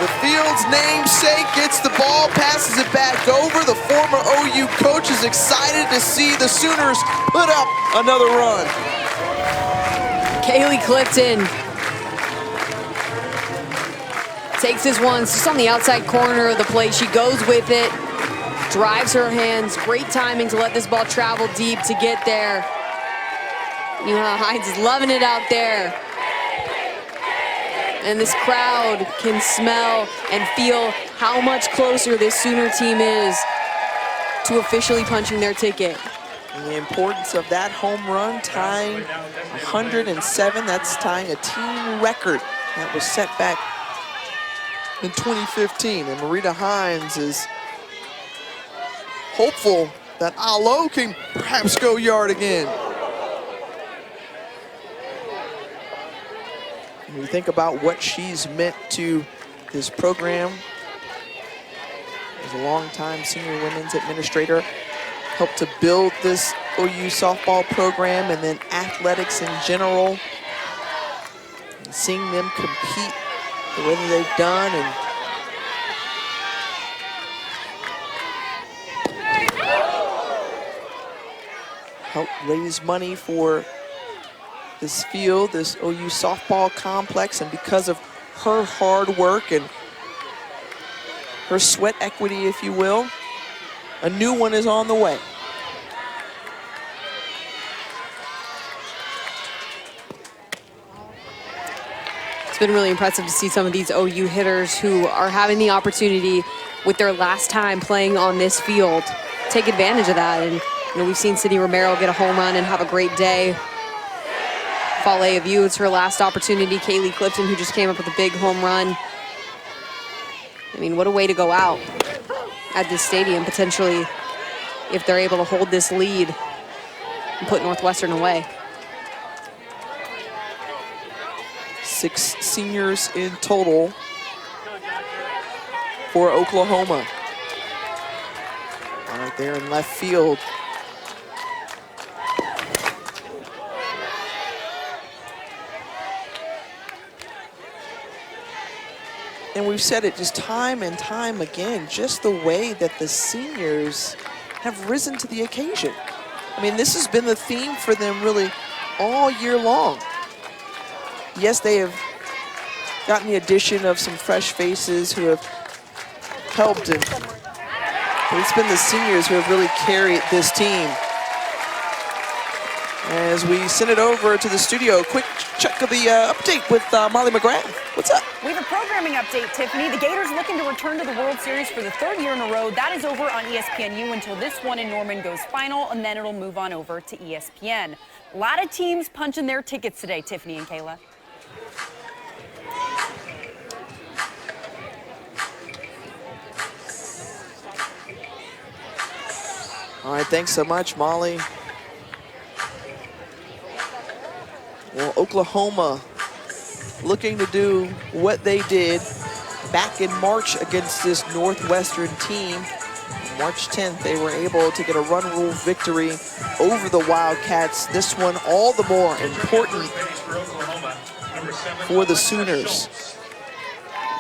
The field's namesake gets the ball, passes it back over. The former OU coach is excited to see the Sooners put up another run. Kaylee Clifton takes this one, it's just on the outside corner of the plate. She goes with it, drives her hands. Great timing to let this ball travel deep to get there. You know, Hines is loving it out there. And this crowd can smell and feel how much closer this Sooner team is to officially punching their ticket. And the importance of that home run, tying 107, that's tying a team record that was set back in 2015. And Marita Hines is hopeful that Allo can perhaps go yard again. When you think about what she's meant to this program, as a longtime senior women's administrator, helped to build this OU softball program and then athletics in general. And seeing them compete the way that they've done and help raise money for this field, this OU softball complex, and because of her hard work and her sweat equity, if you will, a new one is on the way. It's been really impressive to see some of these OU hitters who are having the opportunity with their last time playing on this field take advantage of that. And you know, we've seen Sydney Romero get a home run and have a great day. Fale of you, it's her last opportunity. Kaylee Clifton, who just came up with a big home run. I mean, what a way to go out at this stadium, potentially, if they're able to hold this lead and put Northwestern away. 6 seniors in total for Oklahoma. Right there in left field. And we've said it just time and time again, just the way that the seniors have risen to the occasion. I mean, this has been the theme for them really all year long. Yes, they have gotten the addition of some fresh faces who have helped, but it's been the seniors who have really carried this team. As we send it over to the studio, quick check of the update with Molly McGrath. What's up? We have a programming update, Tiffany. The Gators looking to return to the World Series for the 3rd year in a row. That is over on ESPNU until this one in Norman goes final, and then it'll move on over to ESPN. A lot of teams punching their tickets today, Tiffany and Kayla. All right, thanks so much, Molly. Well, Oklahoma looking to do what they did back in March against this Northwestern team. March 10th, they were able to get a run rule victory over the Wildcats. This one all the more important for the Sooners.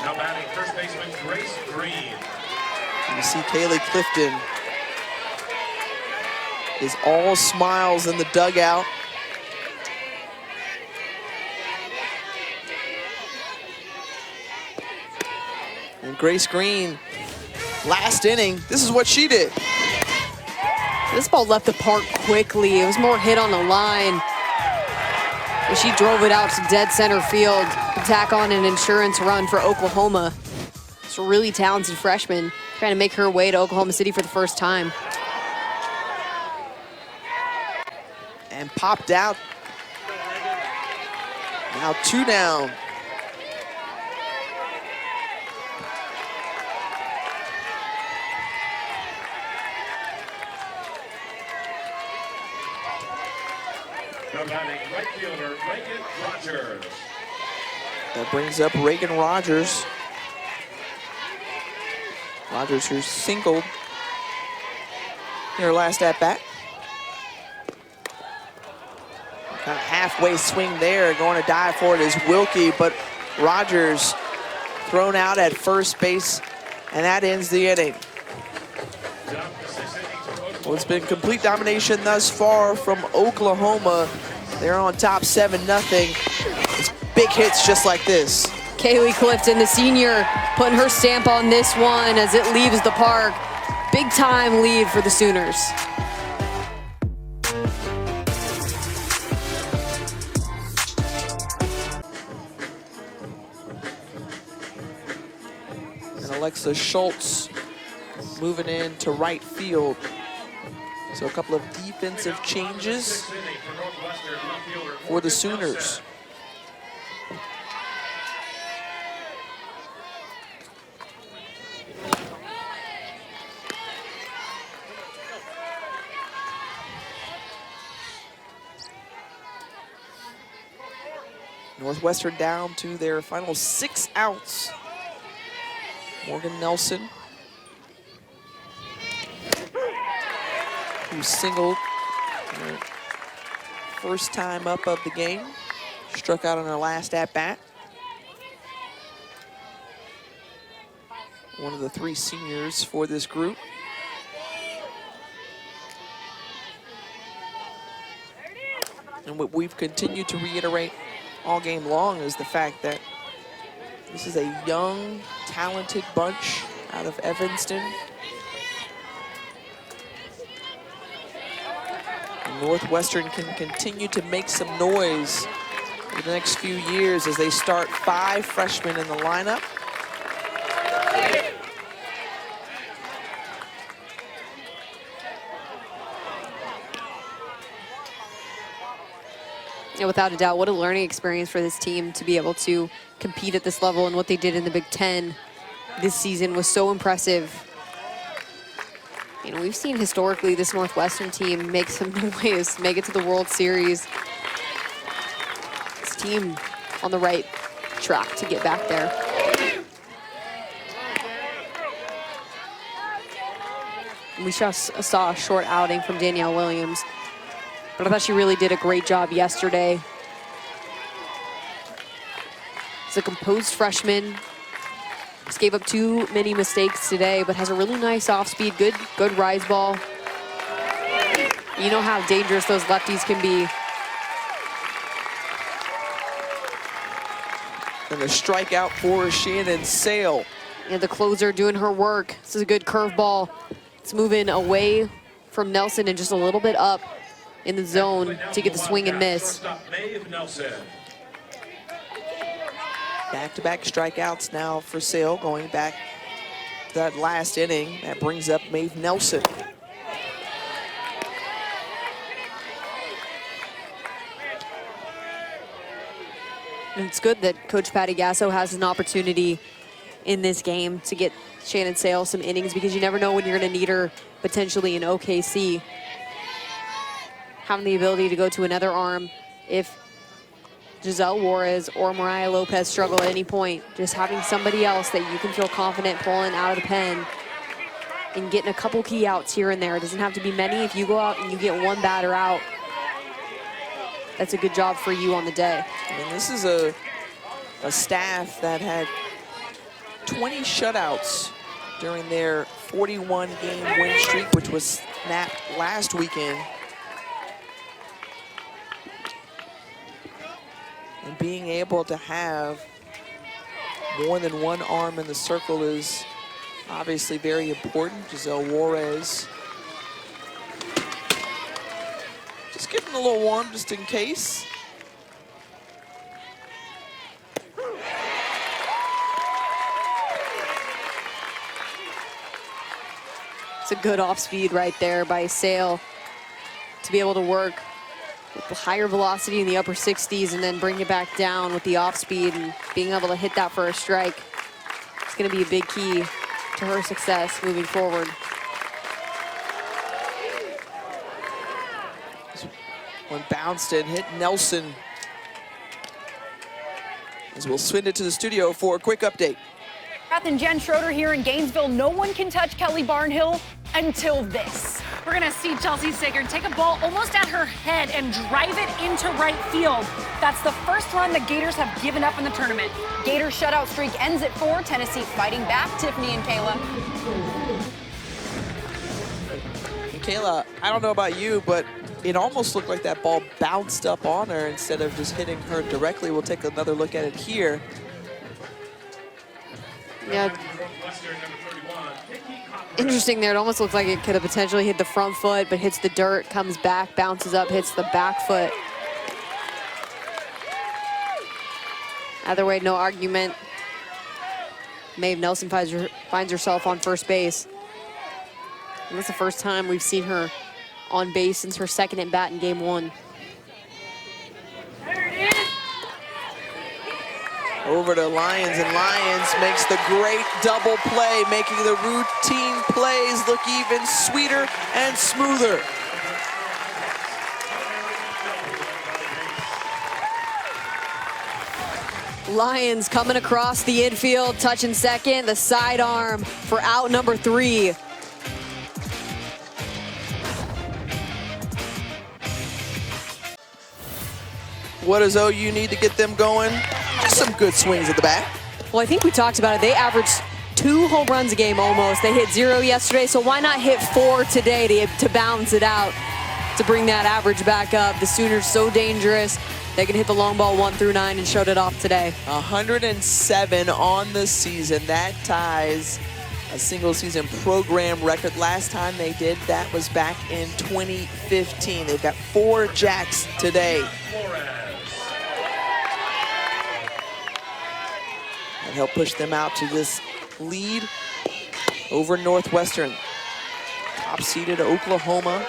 Now batting first baseman Grace Green. You see Kaylee Clifton is all smiles in the dugout. And Grace Green, last inning, this is what she did. This ball left the park quickly. It was more hit on the line. And she drove it out to dead center field to tack on an insurance run for Oklahoma. It's a really talented freshman trying to make her way to Oklahoma City for the first time. And popped out. Now 2 down. Now batting right fielder Reagan Rogers. That brings up Reagan Rogers. Rogers, who singled in her last at-bat. Kind of halfway swing there, going to dive for it is Wilkie, but Rogers thrown out at first base, and that ends the inning. Well, it's been complete domination thus far from Oklahoma. They're on top 7-0. It's big hits just like this. Kaylee Clifton, the senior, putting her stamp on this one as it leaves the park. Big time lead for the Sooners. And Alexa Schultz moving in to right field. So a couple of defensive changes for the Sooners. Northwestern down to their final 6 outs. Morgan Nelson, who singled first time up of the game, struck out on her last at-bat. One of the 3 seniors for this group. And what we've continued to reiterate all game long is the fact that this is a young, talented bunch out of Evanston. And Northwestern can continue to make some noise for the next few years as they start 5 freshmen in the lineup. Yeah, without a doubt, what a learning experience for this team to be able to compete at this level, and what they did in the Big Ten this season was so impressive. You know, we've seen historically this Northwestern team make some noise, make it to the World Series. This team on the right track to get back there. We just saw a short outing from Danielle Williams, but I thought she really did a great job yesterday. As a composed freshman, Just gave up too many mistakes today, but has a really nice off-speed, good rise ball. You know how dangerous those lefties can be. And a strikeout for Shannon Sale. And the closer doing her work. This is a good curveball. It's moving away from Nelson and just a little bit up in the zone to get the swing and miss. Back-to-back strikeouts now for Sale, going back that last inning. That brings up Maeve Nelson. And it's good that Coach Patty Gasso has an opportunity in this game to get Shannon Sale some innings, because you never know when you're going to need her potentially in OKC. Having the ability to go to another arm if Giselle Juarez or Mariah Lopez struggle at any point. Just having somebody else that you can feel confident pulling out of the pen and getting a couple key outs here and there. It doesn't have to be many. If you go out and you get one batter out, that's a good job for you on the day. I mean, this is a staff that had 20 shutouts during their 41-game win streak, which was snapped last weekend. And being able to have more than one arm in the circle is obviously very important. Giselle Juarez just getting a little warm just in case. It's a good off speed right there by Sale to be able to work with the higher velocity in the upper 60s and then bring it back down with the off speed and being able to hit that for a strike. It's going to be a big key to her success moving forward. One bounced and hit Nelson. As we'll swing it to the studio for a quick update. Beth and Jen Schroeder here in Gainesville. No one can touch Kelly Barnhill until this. We're gonna see Chelsea Sigurd take a ball almost at her head and drive it into right field. That's the first run the Gators have given up in the tournament. Gators shutout streak ends at 4. Tennessee fighting back. Tiffany and Kayla. And Kayla, I don't know about you, but it almost looked like that ball bounced up on her instead of just hitting her directly. We'll take another look at it here. Yeah. Interesting there. It almost looks like it could have potentially hit the front foot, but hits the dirt, comes back, bounces up, hits the back foot. Either way, no argument. Maeve Nelson finds herself on first base. And that's the first time we've seen her on base since her second at bat in game 1. Over to Lyons, and Lyons makes the great double play, making the routine plays look even sweeter and smoother. Lyons coming across the infield, touching second, the sidearm for out number 3. What does OU need to get them going? Just some good swings at the bat. Well, I think we talked about it. They averaged 2 home runs a game almost. They hit 0 yesterday, so why not hit 4 today to balance it out, to bring that average back up? The Sooners so dangerous. They can hit the long ball 1 through 9 and showed it off today. 107 on the season. That ties a single season program record. Last time they did that was back in 2015. They've got 4 jacks today. And help push them out to this lead over Northwestern. Top-seeded Oklahoma.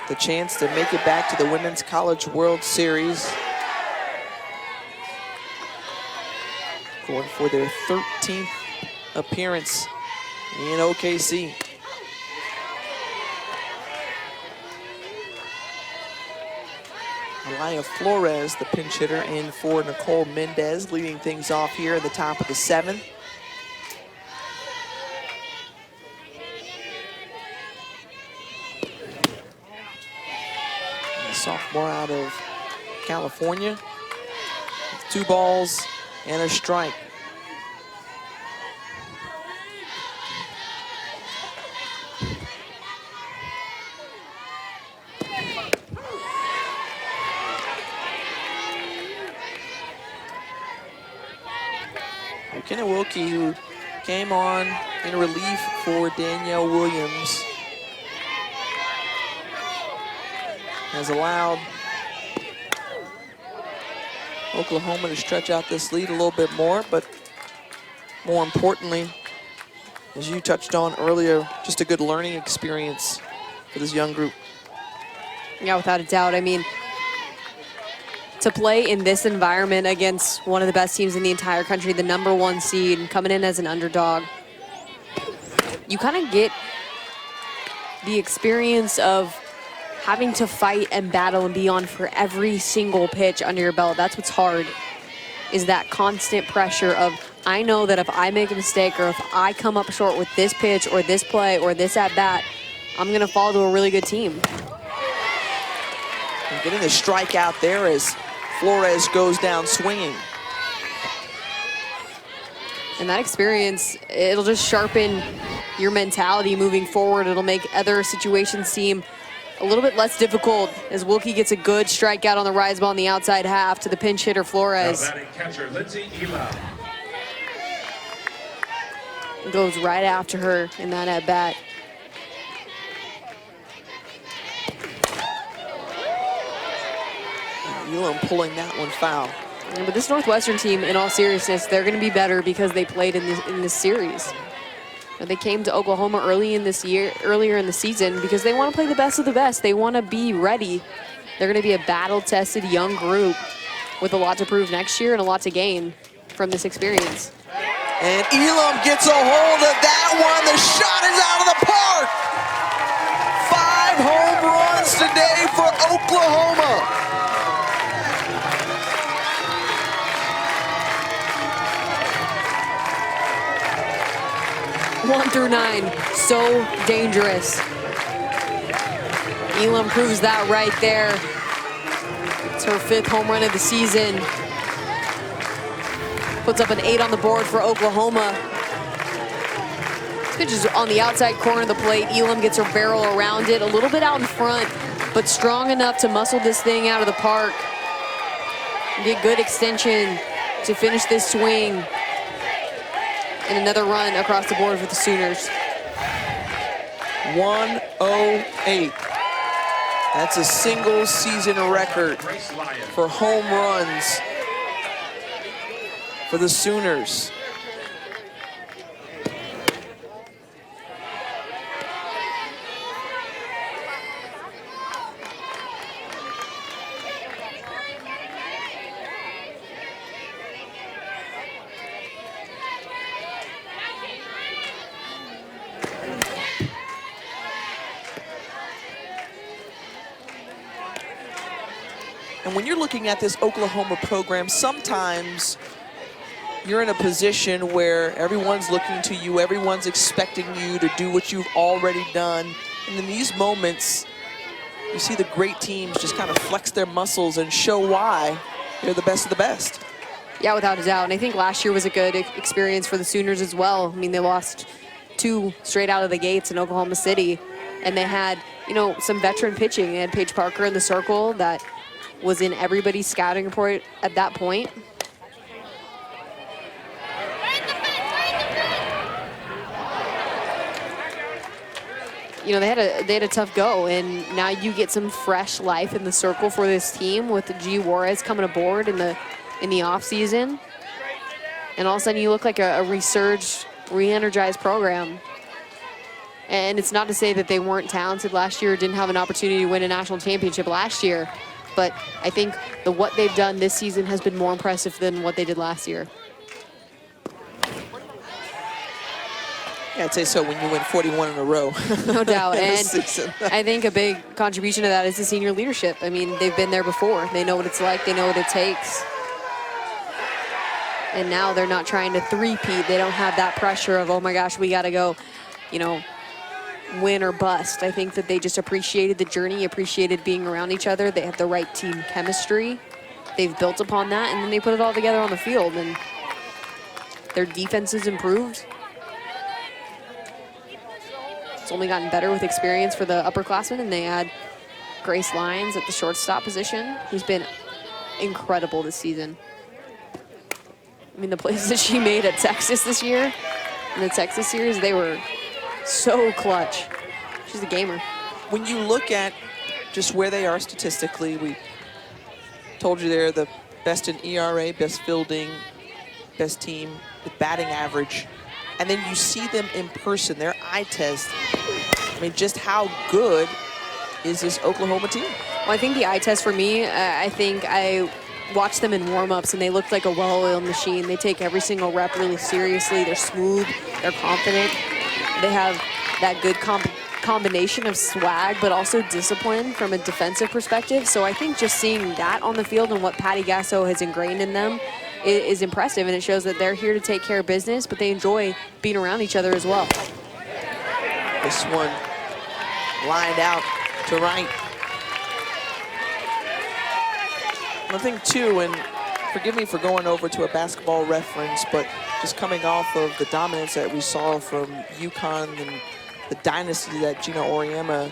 The chance to make it back to the Women's College World Series. Going for their 13th appearance in OKC. Alaya Flores, the pinch hitter, in for Nicole Mendez, leading things off here at the top of the 7th. A sophomore out of California, with 2 balls and a strike. McKenna Wilkie, who came on in relief for Danielle Williams, has allowed Oklahoma to stretch out this lead a little bit more, but more importantly, as you touched on earlier, just a good learning experience for this young group. Yeah, without a doubt. I mean, to play in this environment against one of the best teams in the entire country, the #1 seed, coming in as an underdog, you kind of get the experience of having to fight and battle and be on for every single pitch under your belt. That's what's hard, is that constant pressure of, I know that if I make a mistake or if I come up short with this pitch or this play or this at-bat, I'm going to fall to a really good team. And getting the strikeout there as Flores goes down swinging. And that experience, it'll just sharpen your mentality moving forward. It'll make other situations seem a little bit less difficult as Wilkie gets a good strikeout on the rise ball in the outside half to the pinch hitter Flores. Now batting catcher Lindsay Elam. Goes right after her in that at-bat. Elam pulling that one foul. But this Northwestern team, in all seriousness, they're going to be better because they played in this series. They came to Oklahoma earlier in the season because they want to play the best of the best. They want to be ready. They're going to be a battle-tested young group with a lot to prove next year and a lot to gain from this experience. And Elam gets a hold of that one. The shot is out of the park. 5 home runs today for Oklahoma. 1 through 9, so dangerous. Elam proves that right there. It's her 5th home run of the season. Puts up an 8 on the board for Oklahoma. This pitch is on the outside corner of the plate. Elam gets her barrel around it, a little bit out in front, but strong enough to muscle this thing out of the park. Get good extension to finish this swing. And another run across the board for the Sooners. 108. That's a single season record for home runs for the Sooners. And when you're looking at this Oklahoma program, sometimes you're in a position where everyone's looking to you, everyone's expecting you to do what you've already done. And in these moments, you see the great teams just kind of flex their muscles and show why they're the best of the best. Yeah, without a doubt. And I think last year was a good experience for the Sooners as well. I mean, they lost 2 straight out of the gates in Oklahoma City. And they had, you know, some veteran pitching. They had Paige Parker in the circle that was in everybody's scouting report at that point. You know, they had a tough go, and now you get some fresh life in the circle for this team with G. Juarez coming aboard in the off season, and all of a sudden you look like a resurged, re-energized program. And it's not to say that they weren't talented last year, didn't have an opportunity to win a national championship last year, but I think what they've done this season has been more impressive than what they did last year. Yeah, I'd say so when you win 41 in a row. No doubt. And I think a big contribution to that is the senior leadership. I mean, they've been there before. They know what it's like. They know what it takes. And now they're not trying to three-peat. They don't have that pressure of, oh my gosh, we got to go, you know, win or bust. I think that they just appreciated the journey, appreciated being around each other. They have the right team chemistry. They've built upon that, and then they put it all together on the field. And their defense has improved. It's only gotten better with experience for the upperclassmen, and they had Grace Lyons at the shortstop position, who's been incredible this season. I mean, the plays that she made at Texas this year, in the Texas series, they were so clutch. She's a gamer. When you look at just where they are statistically, we told you they're the best in ERA, best fielding, best team with batting average. And then you see them in person, their eye test. I mean, just how good is this Oklahoma team? Well, I think the eye test for me, I think I watched them in warm-ups and they looked like a well-oiled machine. They take every single rep really seriously. They're smooth, they're confident. They have that good combination of swag, but also discipline from a defensive perspective. So I think just seeing that on the field and what Patty Gasso has ingrained in them is impressive, and it shows that they're here to take care of business, but they enjoy being around each other as well. This one lined out to right. One thing too, and forgive me for going over to a basketball reference, but just coming off of the dominance that we saw from UConn and the dynasty that Gina Auriemma,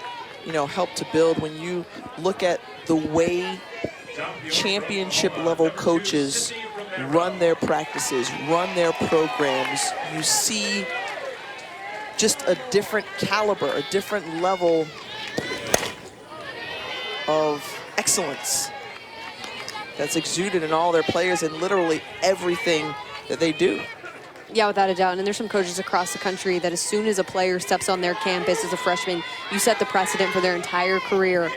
helped to build. When you look at the way championship level coaches run their practices, run their programs, you see just a different caliber, a different level of excellence that's exuded in all their players and literally everything that they do. Yeah, without a doubt. And there's some coaches across the country that as soon as a player steps on their campus as a freshman, you set the precedent for their entire career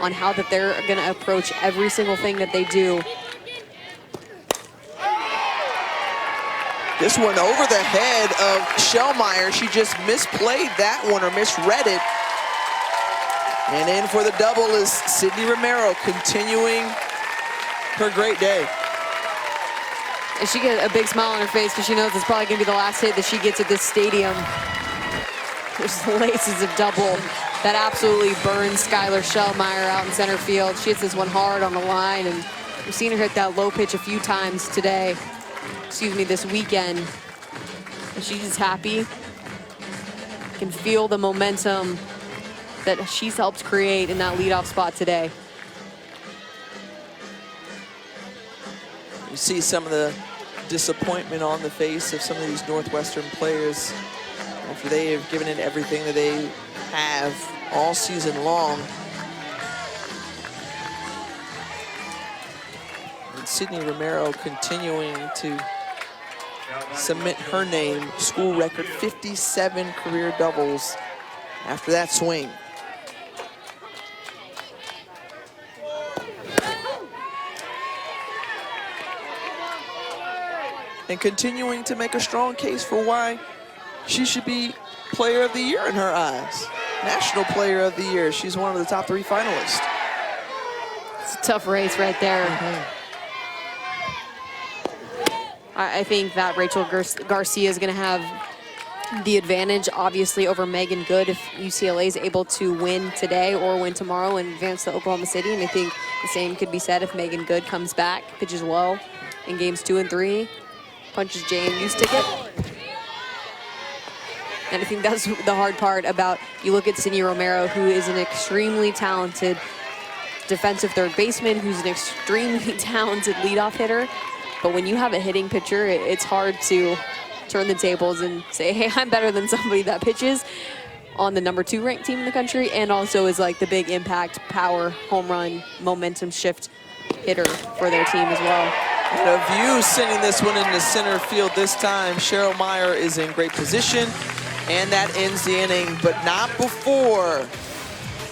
on how that they're going to approach every single thing that they do. This one over the head of Shellmeyer. She just misplayed that one or misread it. And in for the double is Sydney Romero, continuing her great day. And she gets a big smile on her face because she knows it's probably going to be the last hit that she gets at this stadium. There's the laces of double that absolutely burns Skylar Shellmeyer out in center field. She hits this one hard on the line, and we've seen her hit that low pitch a few times today. Excuse me, this weekend. And she's just happy. You can feel the momentum that she's helped create in that leadoff spot today. You see some of the disappointment on the face of some of these Northwestern players after they have given it everything that they have all season long. And Sydney Romero continuing to cement her name, school record 57 career doubles after that swing. And continuing to make a strong case for why she should be Player of the Year in her eyes. National Player of the Year. She's one of the top 3 finalists. It's a tough race right there. I think that Rachel Garcia is going to have the advantage, obviously, over Megan Good if UCLA is able to win today or win tomorrow and advance to Oklahoma City. And I think the same could be said if Megan Good comes back, pitches well in games 2 and 3, punches JMU's ticket. And I think that's the hard part about, you look at Sydney Romero, who is an extremely talented defensive third baseman, who's an extremely talented leadoff hitter. But when you have a hitting pitcher, it's hard to turn the tables and say, hey, I'm better than somebody that pitches on the #2 ranked team in the country and also is like the big impact, power, home run, momentum shift hitter for their team as well. And a view sending this one into center field this time. Cheryl Meyer is in great position, and that ends the inning, but not before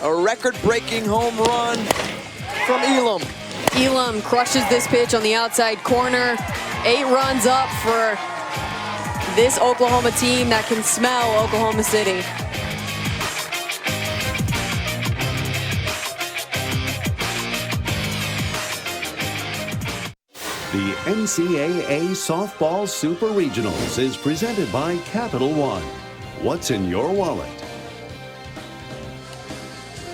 a record-breaking home run from Elam. Elam crushes this pitch on the outside corner. 8 runs up for this Oklahoma team that can smell Oklahoma City. The NCAA Softball Super Regionals is presented by Capital One. What's in your wallet?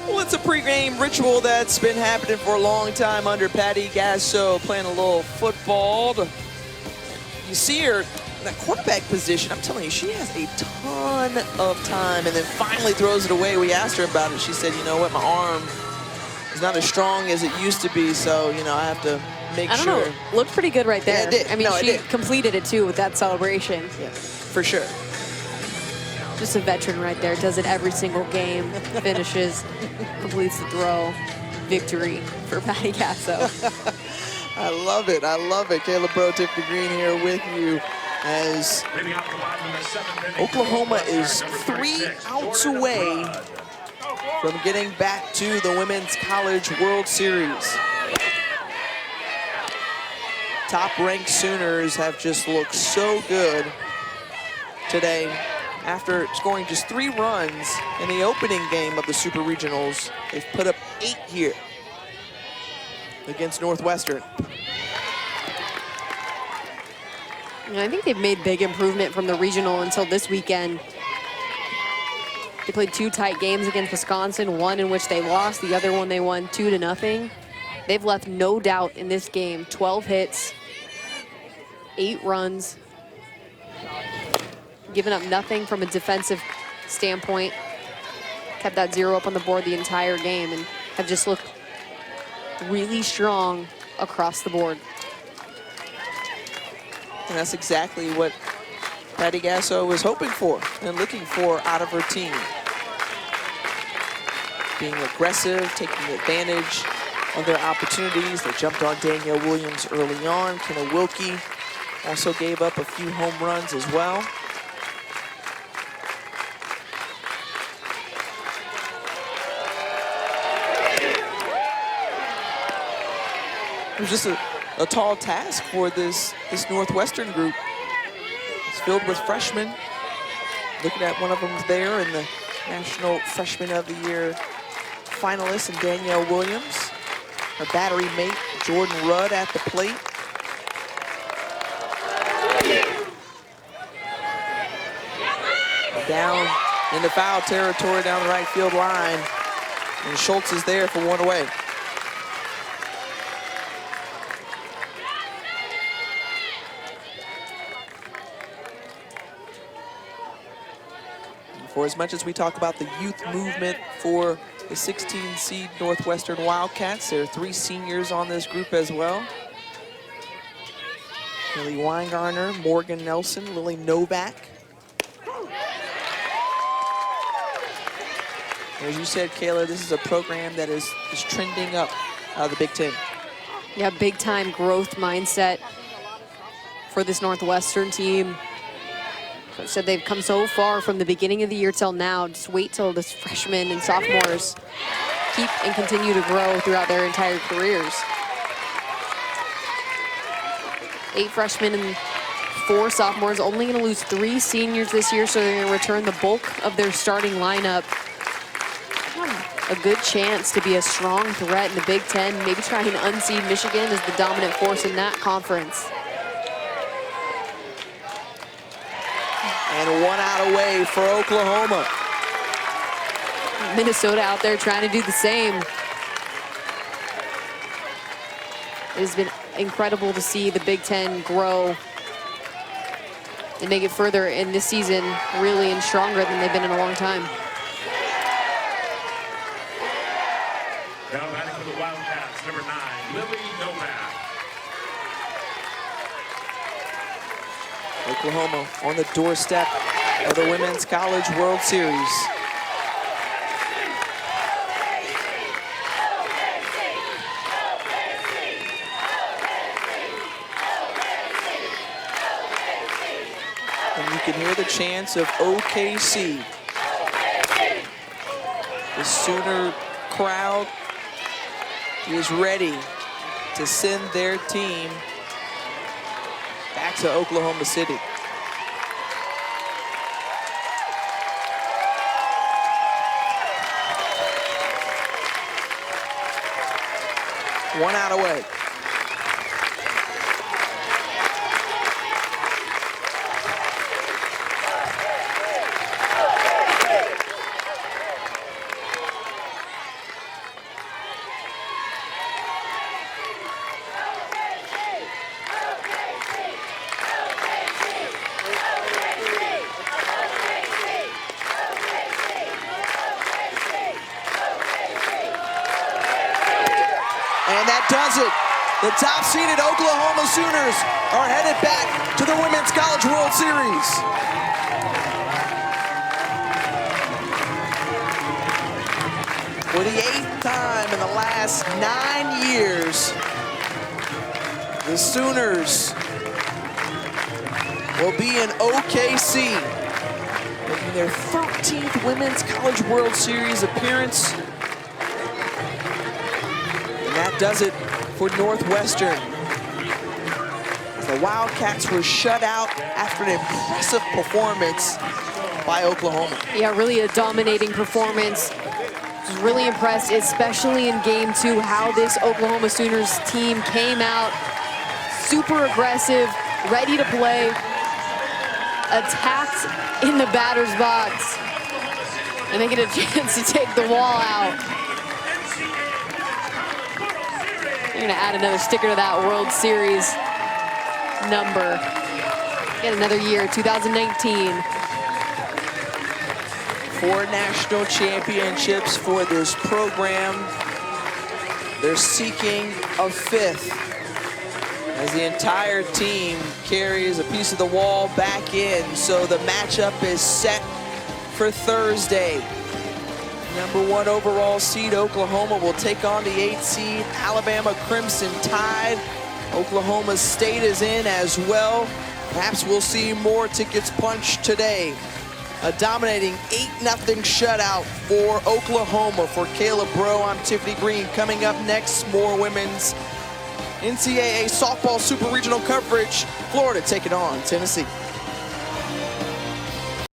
Well, it's a pregame ritual that's been happening for a long time under Patty Gasso, playing a little football. You see her in that quarterback position. I'm telling you, she has a ton of time and then finally throws it away. We asked her about it. She said, you know what, my arm is not as strong as it used to be, so, I have to make I don't sure. know. Looked pretty good right there. Yeah, it did. I mean, No, it she did. completed it too with that celebration. Yeah, for sure. Just a veteran right there. Does it every single game. Finishes, completes the throw. Victory for Patty Gasso. I love it. I love it. Caleb Bro, Tiffany Green here with you as Oklahoma is 3 outs away from getting back to the Women's College World Series. Top-ranked Sooners have just looked so good today. After scoring just 3 runs in the opening game of the Super Regionals, they've put up 8 here against Northwestern. And I think they've made big improvement from the regional until this weekend. They played 2 tight games against Wisconsin, one in which they lost, the other one they won 2-0. They've left no doubt in this game. 12 hits, 8 runs, given up nothing from a defensive standpoint. Kept that 0 up on the board the entire game and have just looked really strong across the board. And that's exactly what Patty Gasso was hoping for and looking for out of her team. Being aggressive, taking advantage of their opportunities. They jumped on Danielle Williams early on. Kenna Wilkie also gave up a few home runs as well. It was just a tall task for this Northwestern group. It's filled with freshmen. Looking at one of them there in the National Freshman of the Year finalist, and Danielle Williams. Her battery mate, Jordan Rudd, at the plate. Down in the foul territory down the right field line. And Schultz is there for 1 away. For as much as we talk about the youth movement for the 16 seed Northwestern Wildcats, there are 3 seniors on this group as well. Lily Weingartner, Morgan Nelson, Lily Novak. As you said, Kayla, this is a program that is trending up out of the Big Ten. Yeah, big time growth mindset for this Northwestern team. Coach said they've come so far from the beginning of the year till now. Just wait till this freshmen and sophomores keep and continue to grow throughout their entire careers. 8 freshmen and 4 sophomores, only going to lose 3 seniors this year, so they're going to return the bulk of their starting lineup. A good chance to be a strong threat in the Big Ten, maybe try and unseed Michigan as the dominant force in that conference. And 1 out away for Oklahoma. Minnesota out there trying to do the same. It has been incredible to see the Big Ten grow and make it further in this season, really and stronger than they've been in a long time. Now batting for the Wildcats, number 9, Lily Novak. Oklahoma on the doorstep of the Women's College World Series. And you can hear the chants of OKC. The Sooner crowd is ready to send their team back to Oklahoma City. One out away. And that does it. The top-seeded Oklahoma Sooners are headed back to the Women's College World Series. For the 8th time in the last 9 years, the Sooners will be in OKC, making their 13th Women's College World Series appearance. And that does it for Northwestern. The Wildcats were shut out after an impressive performance by Oklahoma. Yeah, really a dominating performance. I was really impressed, especially in game 2, how this Oklahoma Sooners team came out super aggressive, ready to play, attacked in the batter's box, and they get a chance to take the wall out. They're gonna add another sticker to that World Series number. Get another year, 2019. 4 national championships for this program. They're seeking a 5th as the entire team carries a piece of the wall back in. So the matchup is set for Thursday. #1 overall seed Oklahoma will take on the 8th seed Alabama Crimson Tide. Oklahoma State is in as well. Perhaps we'll see more tickets punched today. A dominating 8-0 shutout for Oklahoma. For Caleb Rowe, I'm Tiffany Green. Coming up next, more women's NCAA softball super regional coverage. Florida taking on Tennessee.